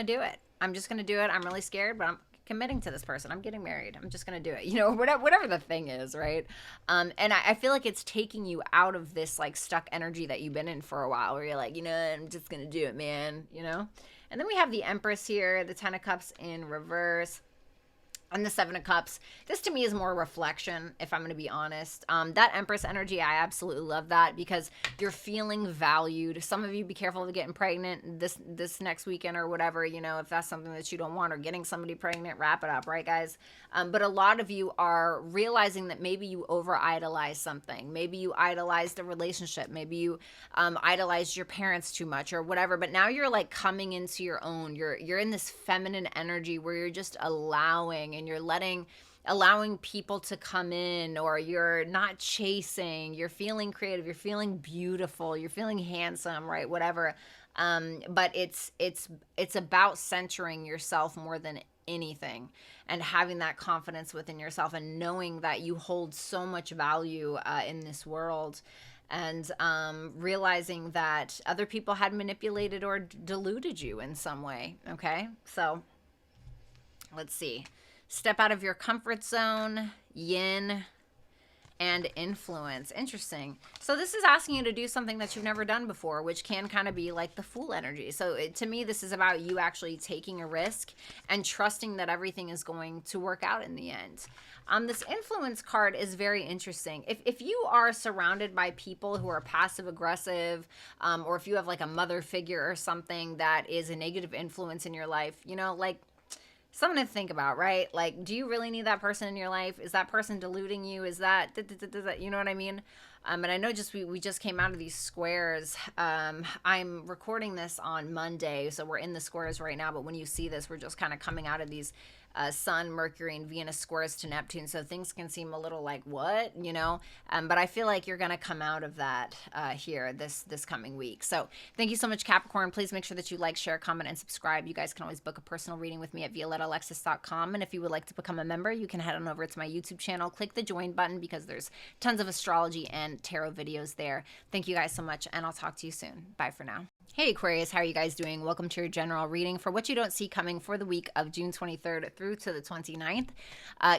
do it. I'm just gonna do it. I'm really scared, but I'm committing to this person. I'm getting married. I'm just gonna do it. You know, whatever the thing is, right? And I feel like it's taking you out of this like stuck energy that you've been in for a while, where you're like, you know, I'm just gonna do it, man. You know. And then we have the Empress here, the Ten of Cups in reverse, and the Seven of Cups. This to me is more reflection, if I'm going to be honest. That Empress energy, I absolutely love that, because you're feeling valued. Some of you, be careful of getting pregnant this next weekend or whatever, you know, if that's something that you don't want, or getting somebody pregnant, wrap it up, right, guys? But a lot of you are realizing that maybe you over-idolize something. Maybe you idolized a relationship. Maybe you idolized your parents too much or whatever. But now you're like coming into your own. You're in this feminine energy where you're just allowing, and you're allowing people to come in, or you're not chasing, you're feeling creative, you're feeling beautiful, you're feeling handsome, right? Whatever. But it's about centering yourself more than anything, and having that confidence within yourself, and knowing that you hold so much value in this world, and realizing that other people had manipulated or deluded you in some way. Okay, so let's see. Step out of your comfort zone, yin, and influence. Interesting. So this is asking you to do something that you've never done before, which can kind of be like the Fool energy. So to me, this is about you actually taking a risk and trusting that everything is going to work out in the end. This influence card is very interesting. If you are surrounded by people who are passive aggressive, or if you have like a mother figure or something that is a negative influence in your life, you know, like, something to think about, right? Like, do you really need that person in your life? Is that person deluding you? Is that, you know what I mean? And I know we just came out of these squares. I'm recording this on Monday, so we're in the squares right now. But when you see this, we're just kind of coming out of these Sun, Mercury, and Venus squares to Neptune. So things can seem a little like, what, you know? But I feel like you're going to come out of that here this coming week. So thank you so much, Capricorn. Please make sure that you like, share, comment, and subscribe. You guys can always book a personal reading with me at violettaalexis.com. And if you would like to become a member, you can head on over to my YouTube channel. Click the join button, because there's tons of astrology and tarot videos there. Thank you guys so much, and I'll talk to you soon. Bye for now. Hey Aquarius, how are you guys doing? Welcome to your general reading for what you don't see coming for the week of June 23rd through through to the 29th.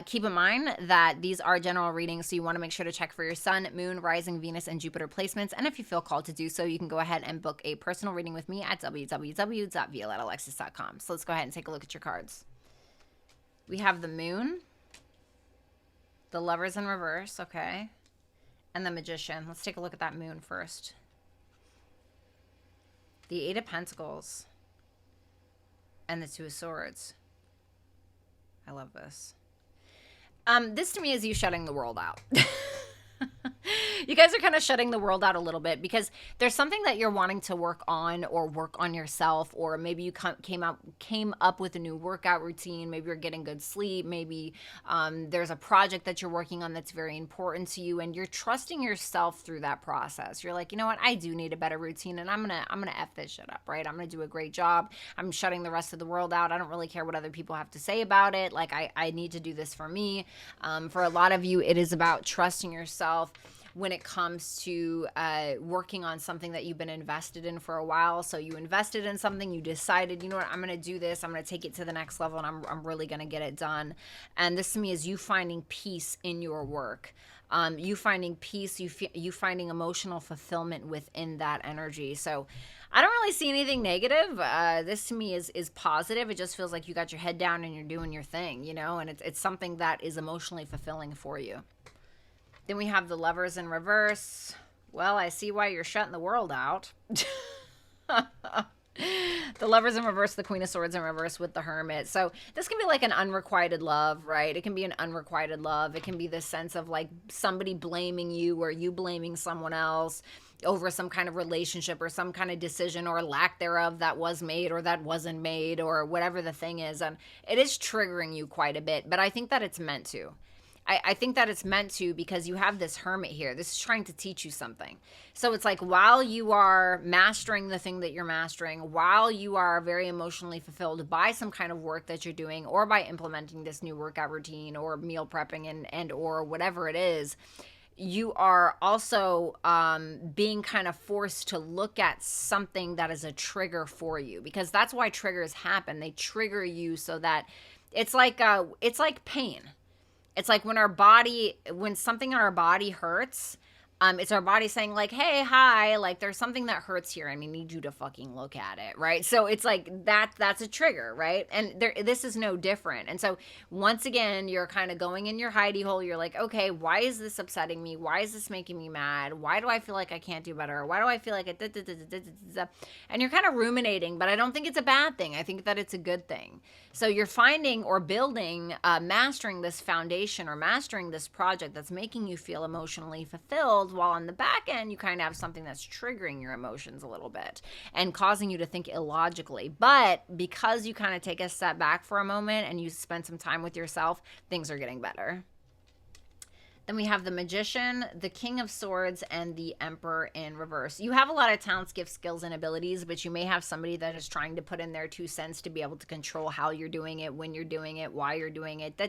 Keep in mind that these are general readings, so you want to make sure to check for your sun, moon, rising, Venus, and Jupiter placements. And if you feel called to do so, you can go ahead and book a personal reading with me at www.violettalexis.com. So let's go ahead and take a look at your cards. We have the moon, the lovers in reverse, okay, and the magician. Let's take a look at that moon first. The Eight of Pentacles and the Two of Swords. I love this. This to me is you shutting the world out. You guys are kind of shutting the world out a little bit because there's something that you're wanting to work on or work on yourself, or maybe you came up with a new workout routine. Maybe you're getting good sleep. Maybe there's a project that you're working on that's very important to you, and you're trusting yourself through that process. You're like, you know what? I do need a better routine, and I'm gonna F this shit up, right? I'm gonna do a great job. I'm shutting the rest of the world out. I don't really care what other people have to say about it. Like I need to do this for me. For a lot of you, it is about trusting yourself when it comes to working on something that you've been invested in for a while. So you invested in something, you decided, you know what, I'm going to do this, I'm going to take it to the next level, and I'm really going to get it done. And this to me is you finding peace in your work. You finding peace, you finding emotional fulfillment within that energy. So I don't really see anything negative. This to me is positive. It just feels like you got your head down and you're doing your thing, you know, and it's something that is emotionally fulfilling for you. Then we have the lovers in reverse. Well, I see why you're shutting the world out. The lovers in reverse, the Queen of Swords in reverse with the Hermit. So this can be like an unrequited love, right? It can be an unrequited love. It can be this sense of like somebody blaming you or you blaming someone else over some kind of relationship or some kind of decision or lack thereof that was made or that wasn't made or whatever the thing is. And it is triggering you quite a bit, but I think that it's meant to. I think that it's meant to, because you have this Hermit here. This is trying to teach you something. So it's like while you are mastering the thing that you're mastering, while you are very emotionally fulfilled by some kind of work that you're doing or by implementing this new workout routine or meal prepping and or whatever it is, you are also being kind of forced to look at something that is a trigger for you, because that's why triggers happen. They trigger you so that it's like pain. It's like when something in our body hurts, it's our body saying like, hey, hi, like there's something that hurts here and I need you to fucking look at it, right? So it's like that's a trigger, right? And this is no different. And so once again, you're kind of going in your hidey hole. You're like, okay, why is this upsetting me? Why is this making me mad? Why do I feel like I can't do better? Why do I feel like it? And you're kind of ruminating, but I don't think it's a bad thing. I think that it's a good thing. So you're finding or building, mastering this foundation or mastering this project that's making you feel emotionally fulfilled, while on the back end, you kind of have something that's triggering your emotions a little bit and causing you to think illogically. But because you kind of take a step back for a moment and you spend some time with yourself, things are getting better. Then we have the Magician, the King of Swords, and the Emperor in reverse. You have a lot of talents, gifts, skills, and abilities, but you may have somebody that is trying to put in their 2 cents to be able to control how you're doing it, when you're doing it, why you're doing it,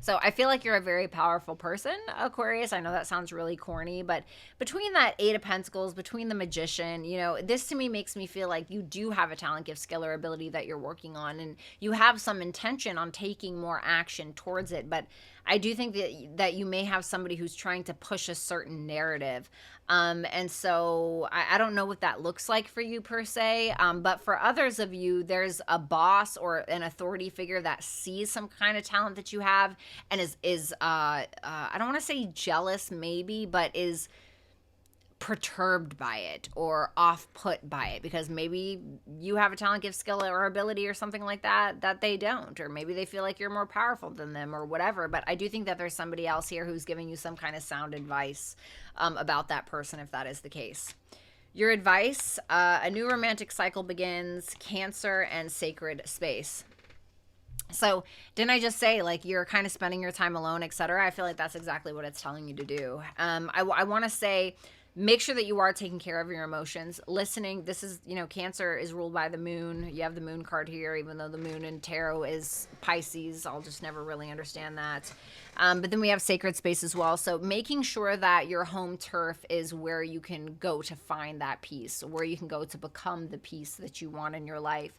So I feel like you're a very powerful person, Aquarius. I know that sounds really corny, but between that 8 of Pentacles, between the Magician, you know, this to me makes me feel like you do have a talent, gift, skill, or ability that you're working on, and you have some intention on taking more action towards it, but I do think that you may have somebody who's trying to push a certain narrative. And so I don't know what that looks like for you per se. But for others of you, there's a boss or an authority figure that sees some kind of talent that you have and is I don't want to say jealous maybe, but is perturbed by it or off-put by it, because maybe you have a talent, gift, skill, or ability or something like that they don't, or maybe they feel like you're more powerful than them or whatever. But I do think that there's somebody else here who's giving you some kind of sound advice about that person, if that is the case. Your advice: a new romantic cycle begins, Cancer, and sacred space. So didn't I just say like you're kind of spending your time alone, etc.? I feel like that's exactly what it's telling you to do. I want to say make sure that you are taking care of your emotions, listening. This is, you know, Cancer is ruled by the moon. You have the moon card here, even though the moon in tarot is Pisces. I'll just never really understand that. But then we have sacred space as well. So making sure that your home turf is where you can go to find that peace, where you can go to become the peace that you want in your life.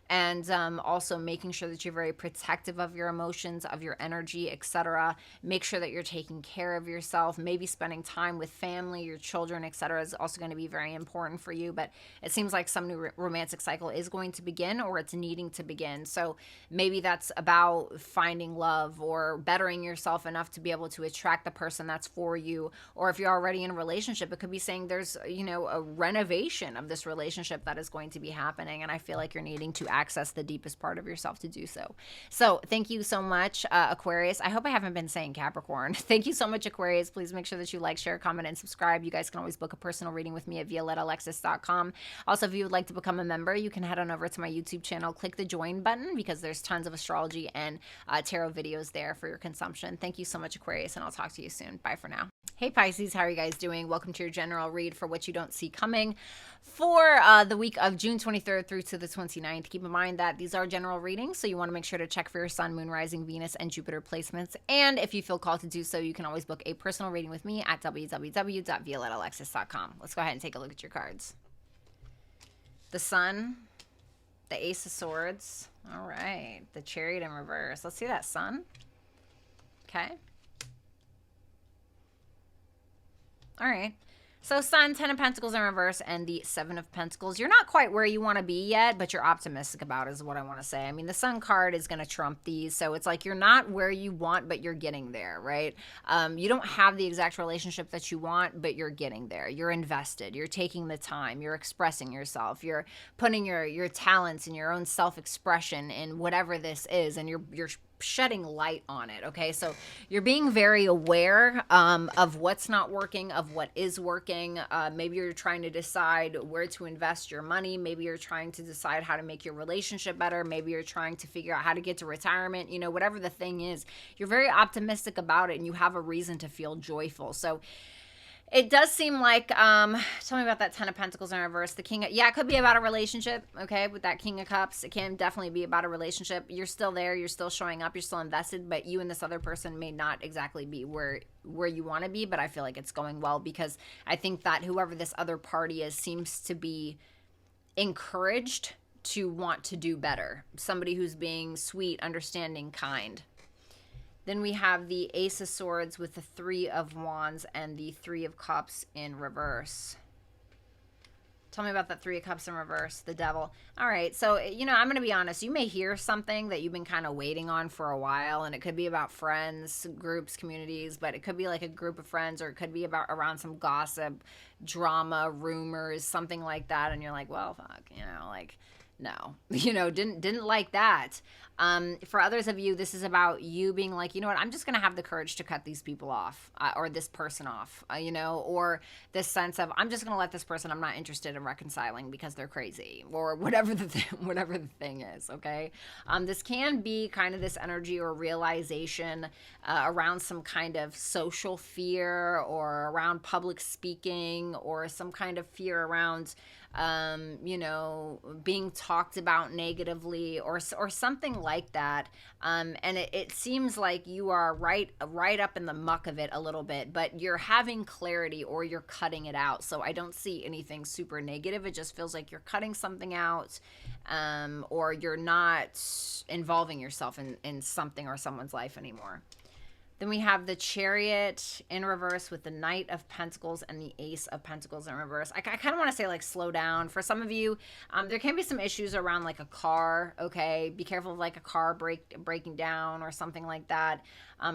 And also making sure that you're very protective of your emotions, of your energy, etc. Make sure that you're taking care of yourself. Maybe spending time with family, your children, etc. is also going to be very important for you. But it seems like some new romantic cycle is going to begin, or it's needing to begin. So maybe that's about finding love or bettering yourself enough to be able to attract the person that's for you. Or if you're already in a relationship, it could be saying there's, you know, a renovation of this relationship that is going to be happening. And I feel like you're needing to access the deepest part of yourself to do so. So thank you so much, Aquarius. I hope I haven't been saying Capricorn. Thank you so much, Aquarius. Please make sure that you like, share, comment, and subscribe. You guys can always book a personal reading with me at violettaalexis.com. Also, if you would like to become a member, you can head on over to my YouTube channel, click the join button, because there's tons of astrology and tarot videos there for your consumption. Thank you so much, Aquarius, and I'll talk to you soon. Bye for now. Hey Pisces, how are you guys doing? Welcome to your general read for what you don't see coming for the week of June 23rd through to the 29th. Keep in mind that these are general readings, so you want to make sure to check for your sun, moon, rising, Venus, and Jupiter placements. And if you feel called to do so, you can always book a personal reading with me at www.violettaalexis.com. Let's go ahead and take a look at your cards. The Sun, the Ace of Swords. All right, the Chariot in reverse. Let's see that Sun. Okay. All right. So Sun, 10 of Pentacles in reverse, and the 7 of Pentacles. You're not quite where you want to be yet, but you're optimistic about it is what I want to say. I mean, the Sun card is going to trump these. So it's like you're not where you want, but you're getting there, right? You don't have the exact relationship that you want, but you're getting there. You're invested. You're taking the time. You're expressing yourself. You're putting your talents and your own self-expression in whatever this is, and you're shedding light on it. Okay, so you're being very aware of what's not working, of what is working. Maybe you're trying to decide where to invest your money. Maybe you're trying to decide how to make your relationship better. Maybe you're trying to figure out how to get to retirement. You know, whatever the thing is, you're very optimistic about it, and you have a reason to feel joyful. So it does seem like, tell me about that 10 of Pentacles in reverse. The King, yeah, it could be about a relationship, okay, with that King of Cups. It can definitely be about a relationship. You're still there. You're still showing up. You're still invested, but you and this other person may not exactly be where you want to be, but I feel like it's going well, because I think that whoever this other party is seems to be encouraged to want to do better. Somebody who's being sweet, understanding, kind. Then we have the Ace of Swords with the 3 of Wands and the 3 of Cups in reverse. Tell me about that 3 of Cups in reverse, the Devil. All right, so, you know, I'm going to be honest. You may hear something that you've been kind of waiting on for a while, and it could be about friends, groups, communities, but it could be like a group of friends, or it could be about around some gossip, drama, rumors, something like that, and you're like, well, fuck, you know, like, no, you know, didn't like that. For others of you, this is about you being like, you know what, I'm just going to have the courage to cut these people off, or this person off, you know, or this sense of, I'm just going to let this person, I'm not interested in reconciling because they're crazy, or whatever the thing is. Okay. This can be kind of this energy or realization around some kind of social fear, or around public speaking, or some kind of fear around, you know, being talked about negatively, or something like that. And it seems like you are right up in the muck of it a little bit, but you're having clarity, or you're cutting it out. So I don't see anything super negative. It just feels like you're cutting something out, or you're not involving yourself in something or someone's life anymore. Then we have the Chariot in reverse with the Knight of Pentacles and the Ace of Pentacles in reverse. I kind of want to say, like, slow down. For some of you, there can be some issues around, like, a car, okay? Be careful of, like, a car breaking down or something like that.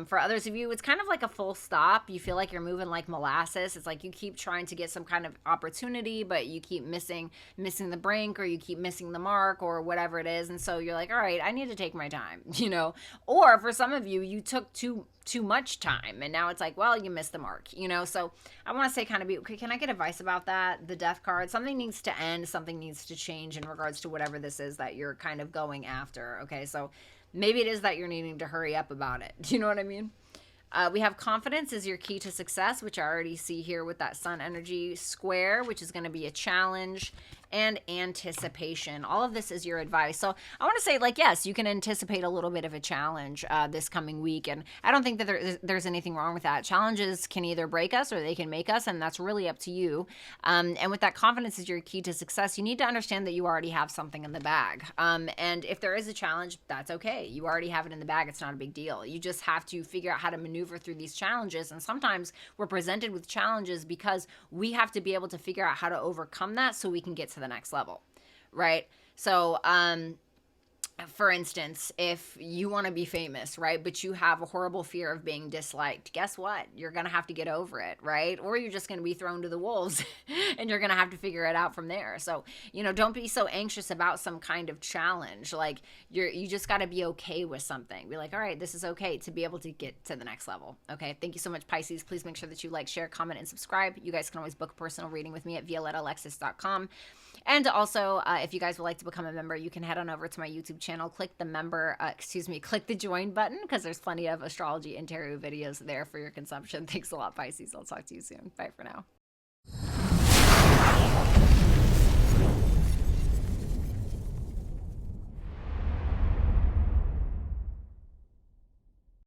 For others of you, it's kind of like a full stop. You feel like you're moving like molasses. It's like you keep trying to get some kind of opportunity, but you keep missing the brink, or you keep missing the mark, or whatever it is. And so you're like, all right, I need to take my time, you know? Or for some of you, you took too much time, and now it's like, well, you missed the mark, you know? So I want to say, kind of be, okay, can I get advice about that? The Death card, something needs to end, something needs to change in regards to whatever this is that you're kind of going after. Okay, so maybe it is that you're needing to hurry up about it. Do you know what I mean? We have confidence is your key to success, which I already see here with that sun energy square, which is going to be a challenge, and anticipation. All of this is your advice. So I want to say, like, yes, you can anticipate a little bit of a challenge this coming week. And I don't think that there's anything wrong with that. Challenges can either break us or they can make us, and that's really up to you. And with that confidence is your key to success, you need to understand that you already have something in the bag. And if there is a challenge, that's okay. You already have it in the bag. It's not a big deal. You just have to figure out how to maneuver through these challenges. And sometimes we're presented with challenges because we have to be able to figure out how to overcome that so we can get to the next level, right? So, for instance, if you want to be famous, right, but you have a horrible fear of being disliked, guess what? You're going to have to get over it, right? Or you're just going to be thrown to the wolves and you're going to have to figure it out from there. So, you know, don't be so anxious about some kind of challenge. Like you just got to be okay with something. Be like, all right, this is okay, to be able to get to the next level. Okay. Thank you so much, Pisces. Please make sure that you like, share, comment, and subscribe. You guys can always book a personal reading with me at violettaalexis.com. And also, if you guys would like to become a member, you can head on over to my YouTube channel, click the join button, because there's plenty of astrology and tarot videos there for your consumption. Thanks a lot, Pisces. I'll talk to you soon. Bye for now.